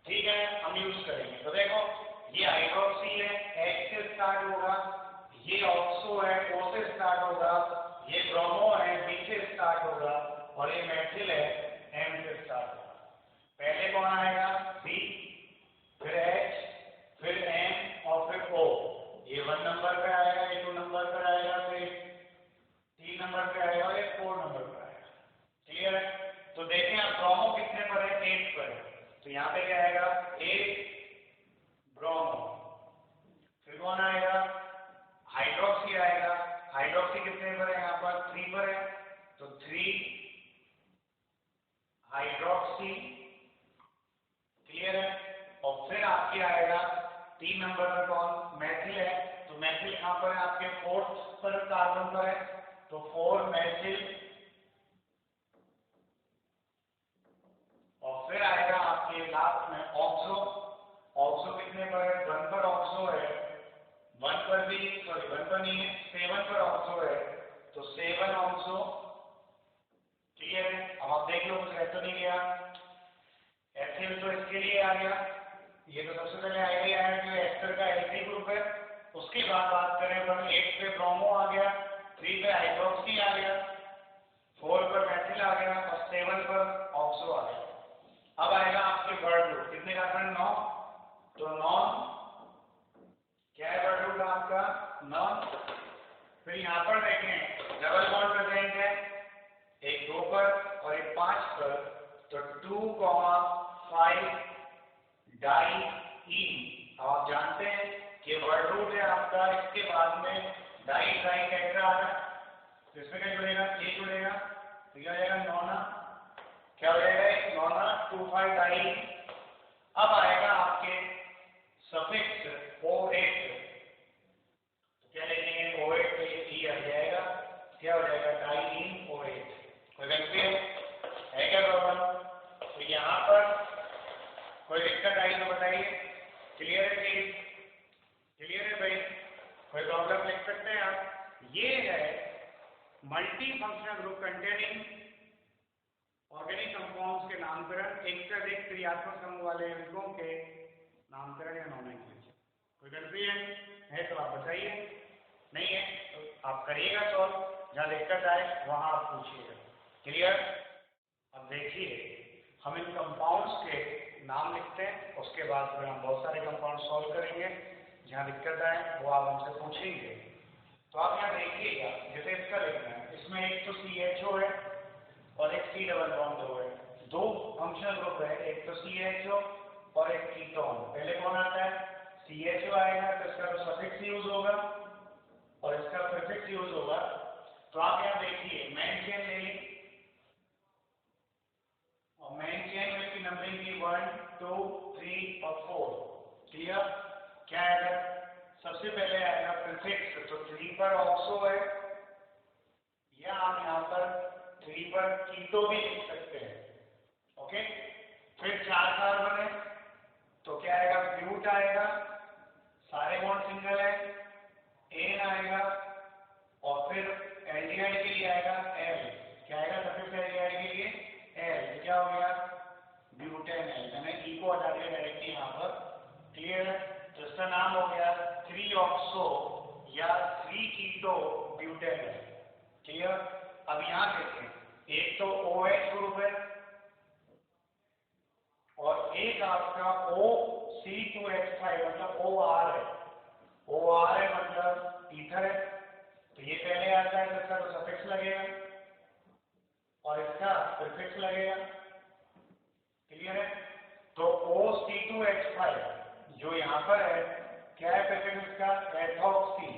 ठीक है, हम यूज करेंगे। तो देखो ये हाइड्रोक्सी है, H से स्टार्ट होगा, ये ऑक्सो है, O से स्टार्ट होगा, ये ब्रोमो है, B से स्टार्ट होगा, और ये मेथिल है, M से स्टार्ट होगा। पहले कौन आएगा, B, फिर H, फिर M और फिर O। ये 1 नंबर पे आएगा, ये 2 नंबर पर आएगा, फिर 3 नंबर पे आएगा, ये 4 नंबर पर आएगा। क्लियर है? तो देखें आप ब्रोमो कितने पर है, 8 पर है, तो यहाँ पे क्या आएगा, 8 ब्रोमो। फिर कौन आएगा, हाइड्रोक्सी आएगा। हाइड्रोक्सी कितने पर है, यहाँ पर 3 पर है, तो 3 हाइड्रोक्सी। क्लियर है? और फिर आपके आएगा 3 नंबर पर कौन, मेथिल है, तो मेथिल कहाँ पर है, आपके 4th पर कार्बन पर है, तो 4 मेथिल। और फिर आएगा आपके लास्ट में ऑक्सो। ऑक्सो कितने पर है, 1 पर ऑक्सो है, 1 पर भी, सॉरी 1 पर नहीं है, 7 पर ऑक्सो है, तो 7 ऑक्सो। क्लियर है? अब आप देख लो कुछ रह तो नहीं गया। एथिल तो इसके लिए आ गया, ये तो सबसे पहले आएगा ही आया, जो एस्टर का एल्किल ग्रुप है। उसके बाद बात करें अपन, 8 पे ब्रोमो आ गया, 3 पे हाइड्रोक्सी आ गया, 4 पर मेथिल आ गया, और 7 पर ऑक्सो आ गया। अब आएगा आपके वर्ड ग्रुप, कितने कार्बन, 9, तो नॉन। क्या है वर्ड ग्रुप आपका, नॉन। फिर यहाँ पर देखें डबल बॉन्ड प्रेजेंट है, एक 2 पर और एक 5 पर, तो 2,5 डाई। आप जानते हैं कि वर्ड रूट है आपका, इसके बाद में डाई डाई टेट्रा आ रहा है, तो इसमें क्या जुड़ेगा, ए जुड़ेगा, तो क्या हो जाएगा, नौना। क्या हो जाएगा, एक नौना, 2,5 डाई। अब आएगा आपके सफिक्स O8, तो क्या लिखेंगे, O8 पे ई आ जाएगा, क्या हो जाएगा, डाईन O8। कोई कंफ्यूजन है क्या प्रॉब्लम? तो यहाँ पर कोई दिक्कत आई तो बताइए। क्लियर है प्लीज? क्लियर है भाई? कोई प्रॉब्लम लिख सकते हैं आप? ये है multi functional group containing organic compounds के नामकरण, एक से अधिक क्रियात्मक समूह वाले यौगिकों के नामकरण या नॉमेनक्लेचर। कोई कंफ्यूजन है तो आप बताइए, नहीं है तो आप करिएगा सॉल्व, जहाँ दिक्कत आए वहाँ आप पूछिएगा। क्लियर? अब देखिए हम इन कंपाउंड्स के नाम लिखते हैं, उसके बाद फिर हम बहुत सारे कंपाउंड सॉल्व करेंगे, जहाँ दिक्कत आए वो आप हमसे पूछेंगे। तो आप यहाँ देखिएगा, जैसे इसका लिखना है, इसमें एक तो CHO है और एक C डबल बॉन्ड O है, 2 फंक्शनल ग्रुप है, एक तो CHO और एक कीटोन। पहले कौन आता है, CHO आएगा तो इसका तो सफिक्स यूज होगा और इसका प्रीफिक्स यूज होगा। तो आप यहाँ देखिए मेन चेन ले ली और मेन चेन में इसकी नंबरिंग की 1 2 3 और 4। क्लियर? क्या आएगा? सबसे पहले आएगा प्रीफिक्स, तो 3 पर ऑक्सो है या आप यहाँ पर 3 पर कीटो भी लिख सकते हैं। ओके, फिर 4 कार्बन है तो क्या आएगा? ब्यूट आएगा, सारे बॉन्ड सिंगल है, एन आएगा और फिर एल्डिहाइड के लिए आएगा एल। क्या आएगा? सफिक्स एल्डिहाइड के लिए एल। क्या हो गया? Butane L. मैंने ई को हटा दिया डायरेक्टली यहाँ पर। क्लियर है? तो इसका नाम हो गया 3 ऑक्सो या 3 कीटो ब्यूटेन एल। क्लियर? अब यहाँ देखें, एक तो OH ग्रुप है और एक आपका OC2H5 मतलब OR है। OR है मतलब ईथर है, तो ये पहले आता है तो इसका तो सफिक्स लगेगा और इसका प्रीफिक्स लगेगा। क्लियर है? तो OC2H5 जो यहाँ पर है, क्या है प्रीफिक्स इसका? एथॉक्सी।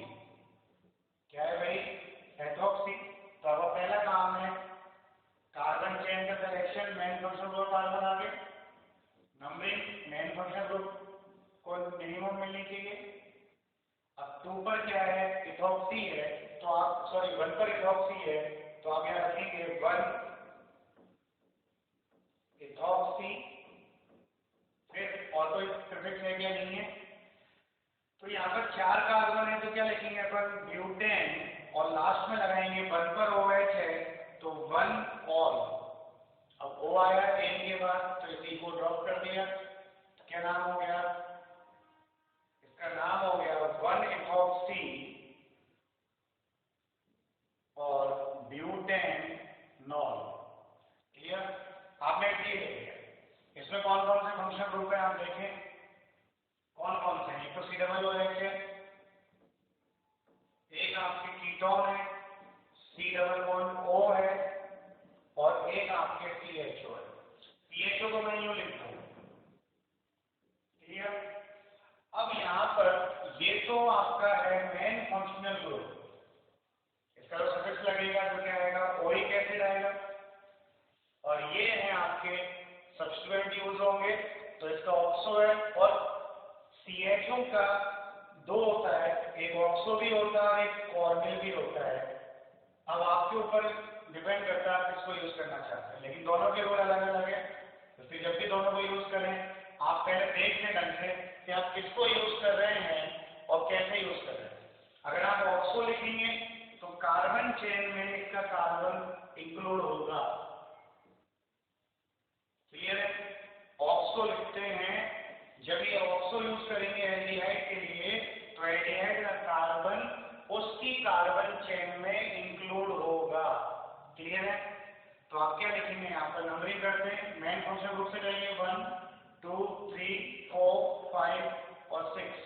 क्या है भाई? एथॉक्सी। तो अब पहला काम है कार्बन चेन का selection, main function group carbon आगे, नंबरिंग मेन फंक्शन ग्रुप को मिनिमम मिलनी चाहिए। अब 2 पर क्या है? इथॉक्सी है, तो आप 1 पर इथॉक्सी है तो आप यहाँ रखेंगे 1 इथॉक्सी। फिर और कोई प्रीफिक्स है क्या? नहीं है। तो यहाँ पर 4 कार्बन है तो क्या लिखेंगे अपन? ब्यूटेन, और लास्ट में लगाएंगे 1 पर OH है तो 1 ऑल। अब O आया एन के बाद तो इसी को ड्रॉप कर दिया, तो क्या नाम हो गया? इसका नाम हो गया 1 इथॉक्सी और ब्यूटेन नॉल। क्लियर? आपने ये देखिए इसमें कौन कौन से फंक्शन ग्रुप है आप देखें कौन कौन से हैं। एक तो COOH है, एक आपके कीटोन है, C डबल बॉन्ड O है और एक आपके CHO है। CHO को मैं यूं लिखता हूं। क्लियर? अब यहाँ पर ये तो आपका है मेन फंक्शनल ग्रुप, इसका तो सफिक्स लगेगा जो क्या आएगा? ओइक एसिड आएगा। और ये है आपके सब्स्टिट्यूएंट यूज होंगे तो इसका ऑक्सो है और CHO का 2 होता है, एक ऑक्सो भी होता है एक फॉर्मिल भी होता है। अब आपके ऊपर डिपेंड करता है आप किसको यूज करना चाहते हैं, लेकिन दोनों के रोल अलग अलग है। तो फिर जब भी दोनों को यूज करें आप पहले देख लें ढंग से कि आप किसको यूज कर रहे हैं और कैसे यूज कर रहे हैं। अगर आप ऑक्सो लिखेंगे तो कार्बन चेन में इसका कार्बन इंक्लूड होगा। क्लियर है? ऑक्सो लिखते हैं, जब ये ऑक्सो यूज करेंगे एल्डिहाइड के लिए तो एल्डिहाइड का कार्बन उसकी कार्बन चेन में इंक्लूड होगा। क्लियर है? तो आप क्या लिखेंगे? यहाँ पर नंबरिंग करते हैं, मेन फंक्शन ग्रुप से करेंगे 1 2 3 4 5 और 6।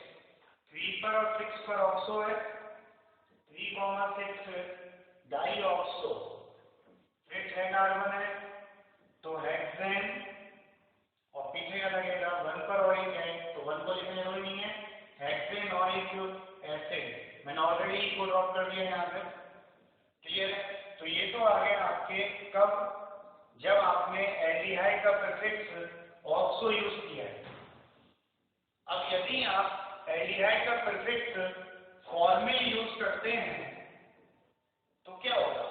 3 पर और 6 पर ऑक्सो है, 3, 6 डाई ऑक्सो। फिर 6 कार्बन है तो हेक्सेन और पीछे का लगेगा 1 पर ओइक है तो 1 को लिखने जरूरी नहीं है, हेक्सेन ओइक एसिड। मैंने ऑलरेडी को ड्रॉप कर दिया यहाँ पे। क्लियर है? तो ये तो आ गया आपके कब? जब आपने एल्डिहाइड का प्रीफिक्स ऑक्सो यूज किया है। अब यदि आप एल्डिहाइड का प्रीफिक्स फॉर्मिल यूज करते हैं तो क्या होगा?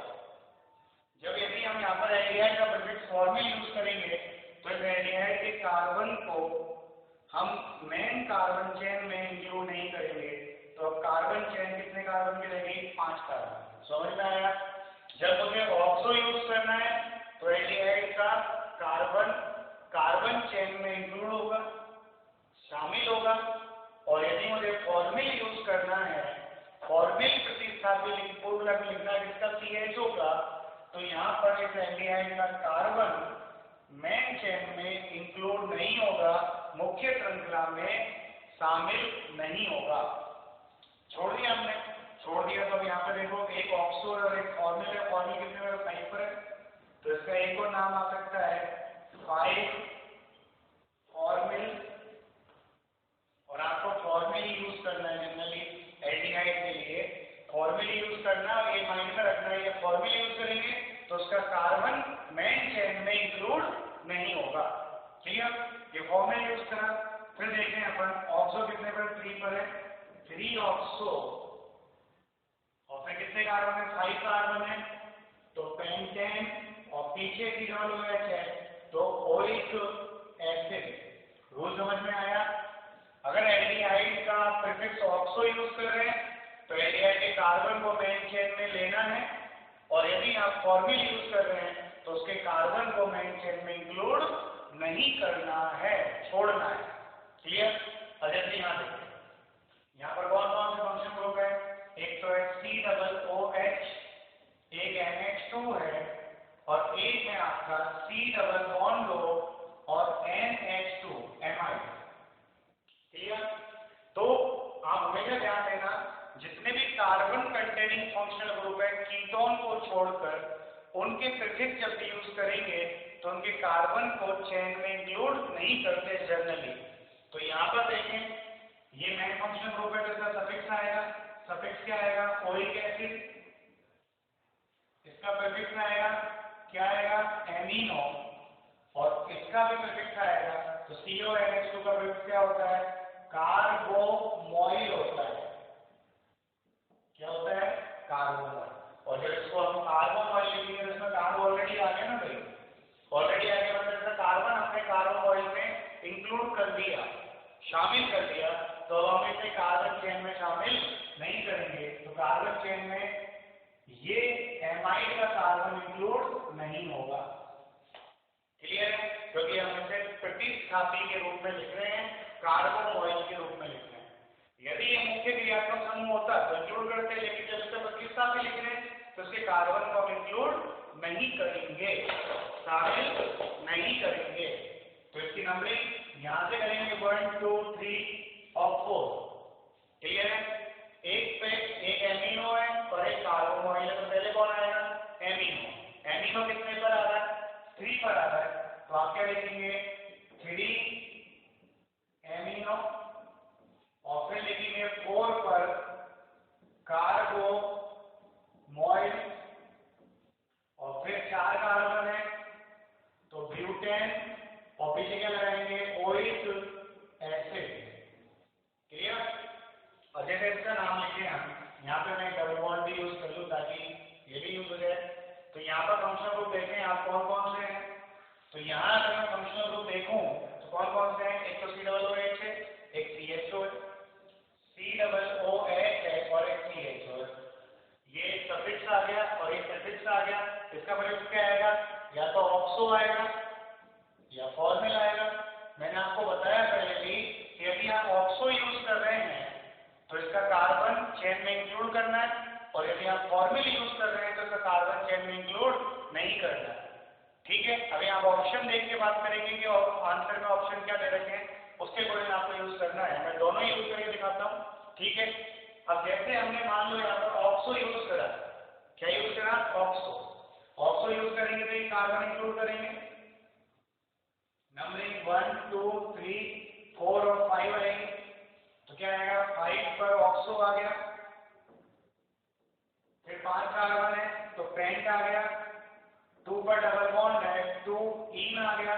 जब यदि हम यहाँ पर एल्डिहाइड का प्रीफिक्स फॉर्मिल यूज करेंगे तो इस एल्डिहाइड के कार्बन को हम मेन कार्बन चेन में इंक्लूड नहीं करेंगे। तो अब कार्बन चेन कितने कार्बन की रहेगी? 5 कार्बन। समझ में आया? जब मुझे ऑक्सो यूज करना है तो एल्डिहाइड का कार्बन कार्बन चेन में इंक्लूड होगा, शामिल होगा। और यदि मुझे फॉर्मिल यूज करना है, फॉर्मिल प्रतिस्थापित पूर्व में लिखना है जिसका CHO का, तो यहाँ पर इस एल्डिहाइड का कार्बन मेन चेन में इंक्लूड नहीं होगा, मुख्य श्रृंखला में शामिल नहीं होगा। छोड़ दिया हमने, छोड़ दिया। तो अब यहाँ पे देखो एक ऑक्सो और एक फॉर्मिल है। फॉर्मिल कितने वाला 5 पर है तो इसका एक और नाम आ सकता है 5 फॉर्मिल। और आपको फॉर्मली यूज करना है जनरली एल्डिहाइड के लिए, फॉर्मली यूज करना, ये माइंड में रखना है, ये फॉर्मली यूज करेंगे तो उसका कार्बन मेन चेन में इंक्लूड नहीं होगा। ठीक है, ये फॉर्मली यूज करा। फिर देखें अपन ऑक्सो कितने पर, 3 पर है, 3 ऑक्सो, और फिर कितने कार्बन है, 5 कार्बन है, तो पेंटेन, और पीछे COOH है तो ओइक एसिड। रूल समझ में आया? अगर एल्डिहाइड का प्रीफिक्स ऑक्सो यूज कर रहे हैं तो एल्डिहाइड के कार्बन को मेन चेन में लेना है, और यदि आप फॉर्मल यूज कर रहे हैं तो उसके कार्बन को मेन चेन में इंक्लूड नहीं करना है, छोड़ना है। क्लियर? और जैसे यहाँ देखिए, यहाँ पर कौन कौन से फंक्शन ग्रुप है, एक तो है COOH, एक NH2 है, और एक है आपका C डबल बॉन्ड लो और NH2 एमाइड। क्लियर? तो आप हमेशा ध्यान देना, जितने भी कार्बन कंटेनिंग फंक्शनल ग्रुप है कीटोन को छोड़कर उनके प्रीफिक्स जब भी यूज करेंगे तो उनके कार्बन को चेन में इंक्लूड नहीं करते जनरली। तो यहाँ पर देखें, ये मेन फंक्शनल ग्रुप है तो इसका सफिक्स आएगा, सफिक्स क्या आएगा, ओइक एसिड, इसका प्रीफिक्स आएगा क्या आएगा, एमिनो, और इसका भी प्रीफिक्स आएगा तो CONH2 का प्रीफिक्स क्या होता है, कार्बोमोइल होता है। क्या होता है, कार्बोमोइल। और जब इसको हम कार्बोमोइल लिखेंगे तो इसमें कार्बन ऑलरेडी आ गया ना भाई, ऑलरेडी आ गया, मतलब इसका कार्बन हमने कार्बोमोइल में इंक्लूड कर दिया, शामिल कर दिया, तो हम इसे कार्बन चेन में शामिल नहीं करेंगे। तो कार्बन चेन में ये एमाइड का कार्बन इंक्लूड नहीं होगा। क्लियर है? क्योंकि हम इसे प्रतिस्थापी के रूप में लिख रहे हैं, कार्बोमोइल के रूप में लिख रहे हैं। यदि ये मुख्य क्रियात्मक समूह होता तो इंक्लूड करते, लेकिन जब इसका प्रतिस्थापी लिख रहे हैं तो इसके कार्बन को हम इंक्लूड नहीं करेंगे, शामिल नहीं करेंगे। तो इसकी नंबरिंग यहां से करेंगे 1 2 3 और 4। क्लियर है? एक पे एक एमिनो है और एक कार्बोमोइल है, तो पहले कौन आएगा, एमिनो। एमिनो कितने पर आ रहा है, 3 पर आ रहा है, तो आप क्या लिखेंगे, 3 एमिनो, और फिर लिखेंगे 4 पर कार्बोमोइल, और फिर 4 कार्बन है तो ब्यूटेन, और पीछे क्या लगाएंगे, ओइक एसिड। क्लियर? और जैसे इसका नाम लिखे हम, यहाँ पे मैं डबल बॉन्ड भी यूज कर लूँ ताकि ये भी यूज हो जाए। तो यहाँ पर फंक्शनल ग्रुप देखें आप कौन कौन से हैं, तो यहाँ अगर मैं फंक्शनल ग्रुप देखूं तो कौन कौन से हैं, एक तो COOH है, एक CHO है, COOH है और एक CHO है। ये सफिक्स आ गया और ये सफिक्स आ गया, इसका मतलब क्या आएगा, या तो ऑक्सो आएगा या फॉर्मल आएगा। मैंने आपको बताया पहले भी कि यदि आप ऑक्सो यूज कर रहे हैं तो इसका कार्बन चेन में इंक्लूड करना है, और यदि आप फॉर्मल यूज कर रहे हैं तो इसका कार्बन चेन में इंक्लूड नहीं करना है। ठीक है? अभी आप ऑप्शन देख के बात करेंगे कि आंसर में ऑप्शन क्या दे रखे हैं, उसके अकॉर्डिंग आपको यूज करना है। मैं दोनों ही यूज करके दिखाता हूँ। ठीक है? अब जैसे हमने मान लो यहाँ पर ऑक्सो यूज करा, क्या यूज करा, ऑक्सो। ऑक्सो यूज करेंगे तो ये कार्बन इंक्लूड करेंगे, नंबरिंग 1 2 3 4 और 5 आएंगे, तो क्या आएगा, 5 पर ऑक्सो आ गया, फिर 5 कार्बन है तो पेंट आ गया, 2 पर डबल बॉन्ड है 2 इन आ गया,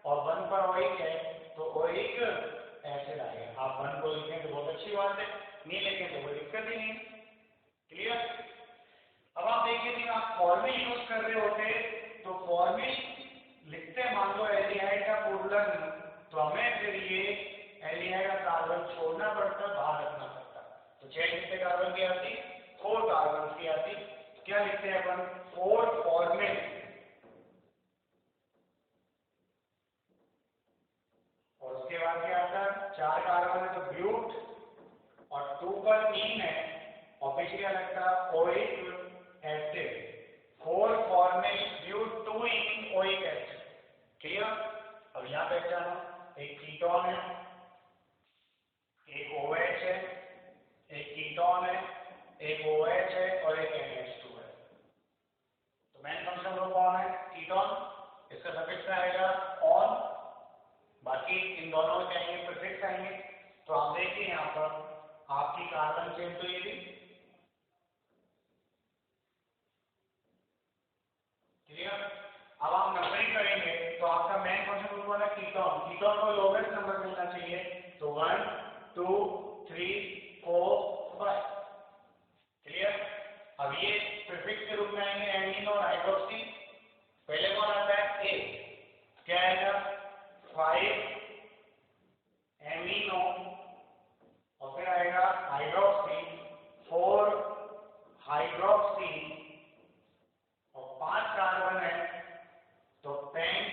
और 1 पर ओइक है तो ओइक एसिड आ गया। आप 1 को लिखें तो बहुत अच्छी बात है, नहीं लिखें तो कोई दिक्कत ही नहीं। क्लियर? अब आप देखिए कि आप फॉर्मल यूज कर रहे होते तो फॉर्मल लिखते मान लो एल्डिहाइड का पूर्वलन, तो हमें फिर ये एल्डिहाइड का कार्बन छोड़ना पड़ता, बाहर रखना पड़ता। तो 6 कितने कार्बन की आती, 4 कार्बन की आती। क्या लिखते हैं अपन, 4 फॉर्मल, और उसके बाद क्या आता है, 4 कार्बन है तो ब्यूट, और 2 पर इन है, और पीछे क्या लगता है, oic acid, 4 formyl but 2 en oic acid. Clear? अब यहाँ पे क्या है, एक कीटोन है, एक OH है, एक कीटोन है, एक OH है और एक NH2 है। तो मेन फंक्शन ग्रुप कौन है, कीटोन, इसका सफिक्स आएगा ऑन, बाकी इन दोनों में आएंगे प्रीफिक्स आएंगे। तो आप देखिए यहाँ आपकी कार्बन चेन तो ये थी, क्लियर। अब आप नंबरिंग करेंगे तो आपका मेन फंक्शन ग्रुप वाला कीटोन, कीटोन को लोवेस्ट नंबर मिलना चाहिए, तो 1 2 3 4 5, क्लियर। अब ये प्रीफिक्स के रूप में आएंगे एमीन और हाइड्रोक्सी। पहले कौन आता है? ए, क्या आएगा? 5 एमीनो और फिर आएगा हाइड्रोक्सी, 4 हाइड्रोक्सी और 5 कार्बन है तो पेंट,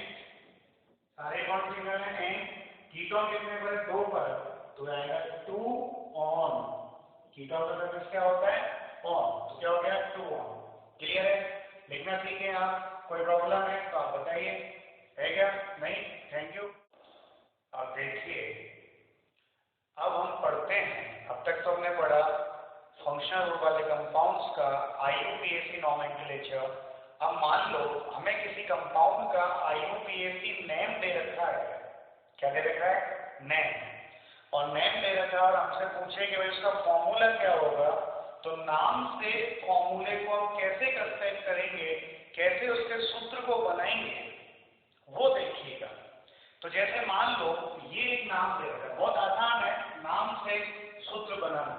सारे कौन सिंगल है? एन। कीटोन कितने पर? 2 पर, तो आएगा 2 ऑन। कीटोन का सर्फेस क्या होता है? ऑन, तो क्या हो गया? 2 ऑन। क्लियर है? लिखना सीखे आप? कोई प्रॉब्लम है तो आप बताइए, है क्या? नहीं? Thank you. अब देखिए, अब हम पढ़ते हैं, अब तक तो हमने पढ़ा फंक्शनल ग्रुप वाले कंपाउंड्स का IUPAC नोमेनक्लेचर। अब मान लो हमें किसी कंपाउंड का IUPAC नेम दे रखा है, क्या दे रखा है? नेम। और नेम दे रखा है और हमसे पूछे कि भाई उसका फॉर्मूला क्या होगा, तो नाम से फॉर्मूले को हम कैसे कंस्ट्रक्ट करेंगे, कैसे उसके सूत्र को बनाएंगे, वो देखिएगा। तो जैसे मान लो ये एक नाम दे रखा है, बहुत आसान है नाम से सूत्र बनाना,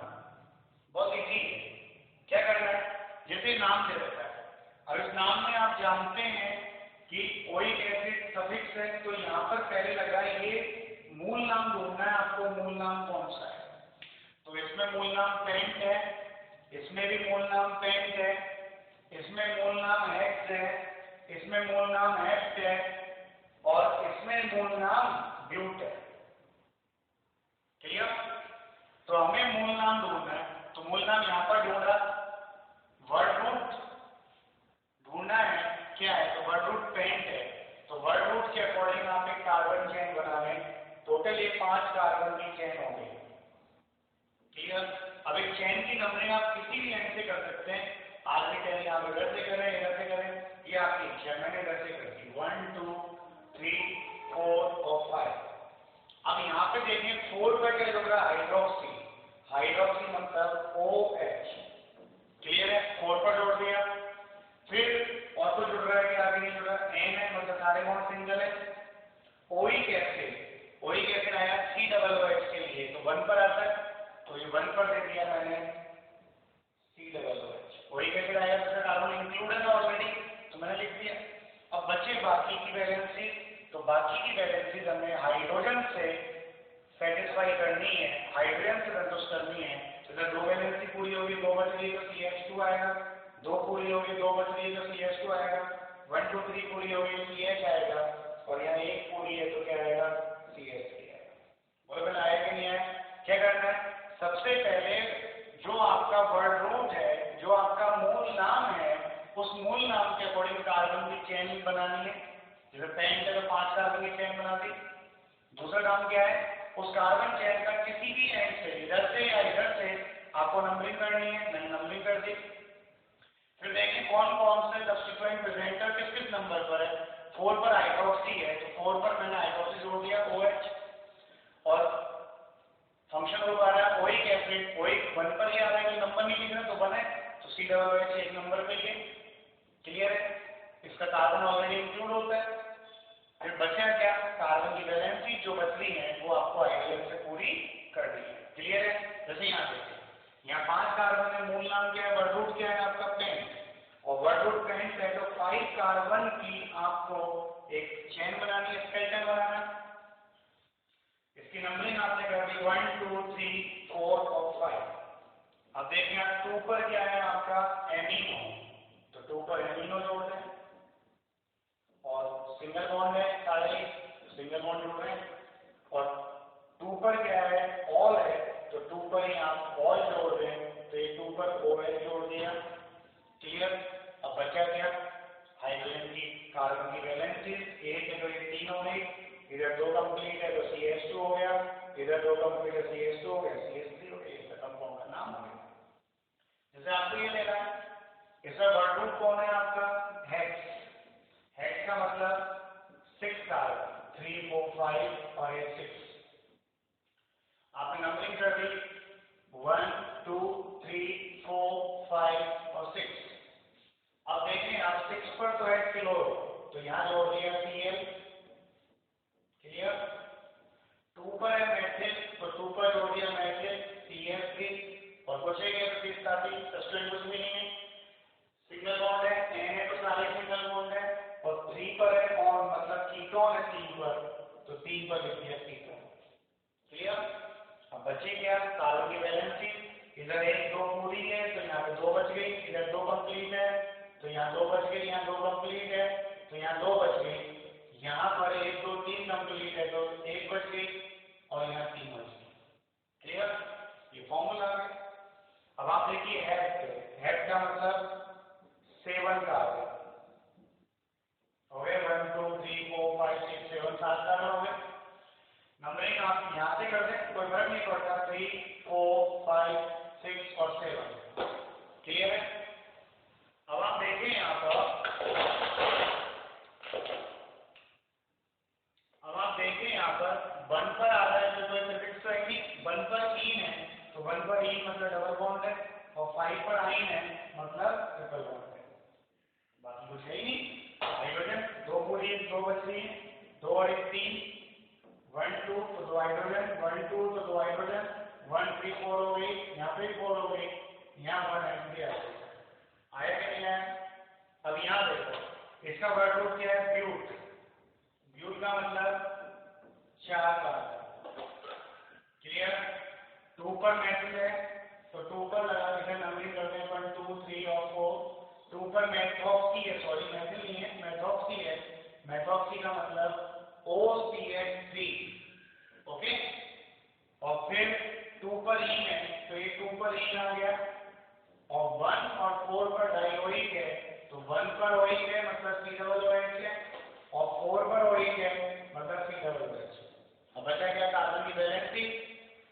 बहुत इजी है। क्या करना है? जैसे नाम दे रखा है, अब इस नाम में आप जानते हैं कि ओइक एसिड सफिक्स है, तो यहाँ पर पहले लगा ये मूल नाम ढूंढना है आपको, मूल नाम कौन सा है। तो इसमें मूल नाम पेंट है, इसमें भी मूल नाम पेंट है, इसमें मूल नाम हेक्स है, इसमें मूल नाम हेक्स है और इसमें मूल नाम ब्यूट है। क्लियर? तो हमें मूल नाम ढूंढना है, तो मूल नाम यहां पर ढूंढा, वर्ड रूट ढूंढना है, क्या है? तो वर्ड रूट पेंट है, तो वर्ड रूट के अकॉर्डिंग आप एक कार्बन चेन बना लें, टोटल ये 5 कार्बन की चेन हो गई। क्लियर? अब एक चेन की नंबरिंग आप किसी भी एंड से कर सकते हैं, आर्बिट्ररी आप इधर से करें, इधर से करें, ये आपकी इच्छा है, मैंने इधर से कर दी 1 2 3 4 और 5। अब यहाँ पे देखें 4 का क्या होगा? हाइड्रोक्सी, हाइड्रोक्सी मतलब OH। क्लियर है? 4 पर जोड़ दिया, फिर और तो जुड़ रहा है कि आगे नहीं जुड़ रहा? N है, मतलब सारे बॉन्ड सिंगल है। ओइक एसिड, ओइक एसिड आया COOH के लिए, तो 1 पर आता है, तो ये 1 पर दे दिया मैंने COOH। ओइक एसिड आया तो कार्बन इंक्लूड है ना ऑलरेडी, तो मैंने लिख दिया। अब बचे बाकी की वैलेंसी, तो बाकी की वैलेंसी हमें हाइड्रोजन से सेटिस्फाई करनी है, हाइड्रोजन से संतुष्ट करनी है। तो इधर 2 वैलेंसी पूरी होगी, 2 बच गई तो CH2 आएगा, 2 पूरी होगी, 2 बच गई तो CH2 आएगा, 1 2 3 पूरी होगी तो CH आएगा, और यहाँ 1 पूरी है तो क्या आएगा? CH3 आएगा। बोलो मैंने आया कि नहीं आया? क्या करना है? सबसे पहले जो आपका वर्ड रूट है, जो आपका मूल नाम है, उस मूल नाम के अकॉर्डिंग कार्बन की चेन बनानी है। जैसे पेंट है तो 5 कार्बन की चेन बना दी। दूसरा काम क्या है? उस कार्बन चेन का किसी भी एंड से, इधर से या इधर से आपको नंबरिंग करनी है, मैंने नंबरिंग कर दी। फिर देखें कौन कौन से सब्स्टिट्यूएंट प्रेजेंटर किस किस नंबर पर है। 4 पर हाइड्रोक्सी है, तो 4 पर मैंने हाइड्रोक्सी जोड़ दिया OH, और फंक्शन ग्रुप आ रहा है ओइक एसिड, ओइक 1 पर ही आ रहा है, नंबर नहीं लिखना तो बने, तो COOH 1 नंबर पे ही। क्लियर है? इसका कार्बन ऑलरेडी इंक्लूड होता है। फिर बचा क्या? कार्बन की वैलेंसी जो बच रही है वो आपको हाइड्रोजन से पूरी कर दी है। क्लियर है? जैसे यहाँ देखिए, यहाँ 5 कार्बन है, मूल नाम क्या है? वर्ड रूट क्या है आपका? पेंट, और वर्ड रूट पेंट है तो 5 कार्बन की आपको एक चेन बनानी है, स्केलेटन बनाना है। इसकी नंबरिंग आपने कर दी 1 2 3 4 और 5। अब देखिए आप 2 पर क्या है आपका? एमिनो, तो 2 पर एमिनो जोड़ दें, और सिंगल बॉन्ड है सारे, सिंगल बॉन्ड जोड़ रहे हैं, और 2 पर क्या है? ऑल है, तो 2 पर ही आप ऑल जोड़ रहे हैं, तो ये 2 पर OH जोड़ दिया। क्लियर? अब बचा क्या? हाइड्रोजन की कार्बन की वैलेंसी, 1 है तो ये 3 हो गई, इधर 2 कंप्लीट है तो CH2 हो गया, इधर 2 कंप्लीट है CH2 हो गया, CH3 हो गया, इसका कंपाउंड का नाम हो गया। जैसे आपको ये लेना है, इसका वर्ड रूट कौन है आपका? हेक्स। हेक्स का मतलब 6 कार्बन, 3 4 5 और ये 6। आपने नंबरिंग कर दी 2 3 4 5 और 6। अब देखें आप 6 पर तो है किलो, तो यहाँ जोड़ दिया Cl, क्लियर। 2 पर है मेथिल, तो 2 पर जोड़ दिया मेथिल CH3, और बचेगा सब्स्टिट्यूएंट कुछ भी नहीं है, सिंगल बॉन्ड है, N है तो सारे सिंगल बॉन्ड है, और 3 पर है और मतलब कीटोन है 3 पर, तो 3 पर लिख दिया कीटोन, क्लियर। अब बचे क्या कार्बन की वैलेंसी, इधर 1 2 पूरी है तो यहाँ पे 2 बच गई, इधर 2 कंप्लीट है तो यहाँ 2 बच गई, यहाँ 2 कंप्लीट है तो यहाँ 2 बच गई, यहाँ पर 1 2 3 कंप्लीट है तो 1 बच गई और यहाँ 3 बच गई, क्लियर। ये फॉर्मूला है। अब आप देखिए हेड का मतलब 7 कार्बन हो गए, 1 2 3 4 5 6 7 7 कार्बन हो गए। नंबरिंग आप यहाँ से कर दें, कोई फर्क नहीं पड़ता, 3 4 5 6 और 7, क्लियर है। अब आप देखें यहाँ पर, अब आप देखें यहाँ पर 1 पर आ रहा है तो कोई प्रीफिक्स आएंगी, 1 पर इन है तो 1 पर इन मतलब डबल बॉन्ड है, और 5 पर आइन है मतलब ट्रिपल बॉन्ड है, बाकी कुछ है ही नहीं। हाइड्रोजन 2 पूरी 2 बच रही है, 2 और 1 3, 1 2 तो 2 हाइड्रोजन, 1 2 तो 2 हाइड्रोजन, 1 3 4 हो गई, यहाँ पे 4 हो गई, यहाँ 1 एंट्री आया कि नहीं आया। अब यहाँ देखो इसका वर्ड रूप क्या है, ब्यूट, ब्यूट का मतलब 4 कार्बन, क्लियर। 2 पर मेथिल है तो 2 पर लगा इधर नंबरिंग करते हैं 1 2 3 और 4। 2 पर मेथॉक्सी है, सॉरी मेथिल नहीं है, मेथॉक्सी है, मेथॉक्सी का मतलब OCH3, ओके। और फिर 2 पर इन है तो ये 2 पर इन आ गया, और 1 और 4 पर डाइओइक है तो 1 पर ओइक है मतलब COOH है, और 4 पर ओइक है मतलब COOH। अब बचा क्या कार्बन की वैलेंसी,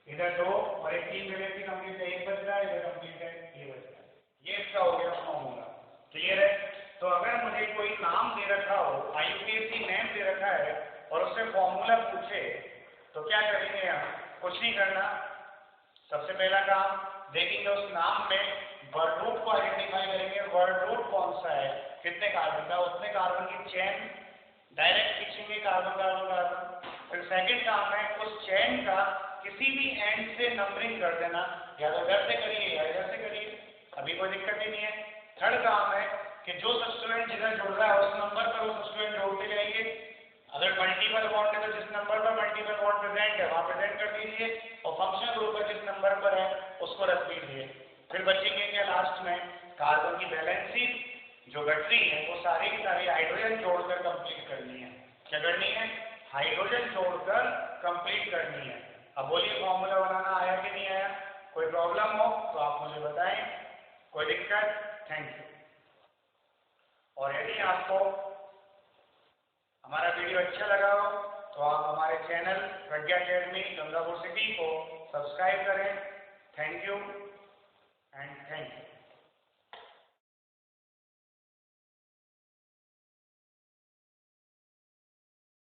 इधर 2 और 1 3 वैलेंसी कंप्लीट है, 1 बच रहा है, इधर कंप्लीट है, ये बच रहा है, ये इसका हो गया फॉर्मूला, क्लियर है। तो अगर मुझे कोई नाम दे रखा हो, IUPAC नेम दे रखा है और उससे फॉर्मूला पूछे तो क्या करेंगे हम, कुछ नहीं करना, सबसे पहला काम देखेंगे उस नाम में वर्ड रूट को आइडेंटिफाई करेंगे, वर्ड रूट कौन सा है, कितने कार्बन का, उतने कार्बन की चेन डायरेक्ट खींचेंगे कार्बन कार्बन कार्बन। फिर सेकंड काम है उस चेन का किसी भी एंड से नंबरिंग कर देना, या तो इधर से करिए या इधर से करिए, अभी कोई दिक्कत ही नहीं है। थर्ड काम है कि जो सब्स्टिट्यूएंट जिधर जुड़ रहा है उस नंबर पर वो सब्स्टिट्यूएंट जोड़ते जाएंगे, अगर मल्टीपल बॉन्ड है तो जिस नंबर पर मल्टीपल बॉन्ड प्रेजेंट है वहां प्रेजेंट कर दीजिए, और फंक्शनल ग्रुप है जिस नंबर पर है उसको रख दीजिए। फिर बचेंगे क्या लास्ट में, कार्बन की वैलेंसी जो घट रही है वो सारी की सारी हाइड्रोजन जोड़कर कंप्लीट करनी है। क्या करनी है, हाइड्रोजन जोड़कर कंप्लीट करनी है। अब बोलिए फॉर्मूला बनाना आया कि नहीं आया, कोई प्रॉब्लम हो तो आप मुझे बताएं, कोई दिक्कत। Thank you. और यदि आपको हमारा वीडियो अच्छा लगा हो तो आप हमारे चैनल प्रज्ञा अकेडमी गंगापुर सिटी को सब्सक्राइब करें। Thank you.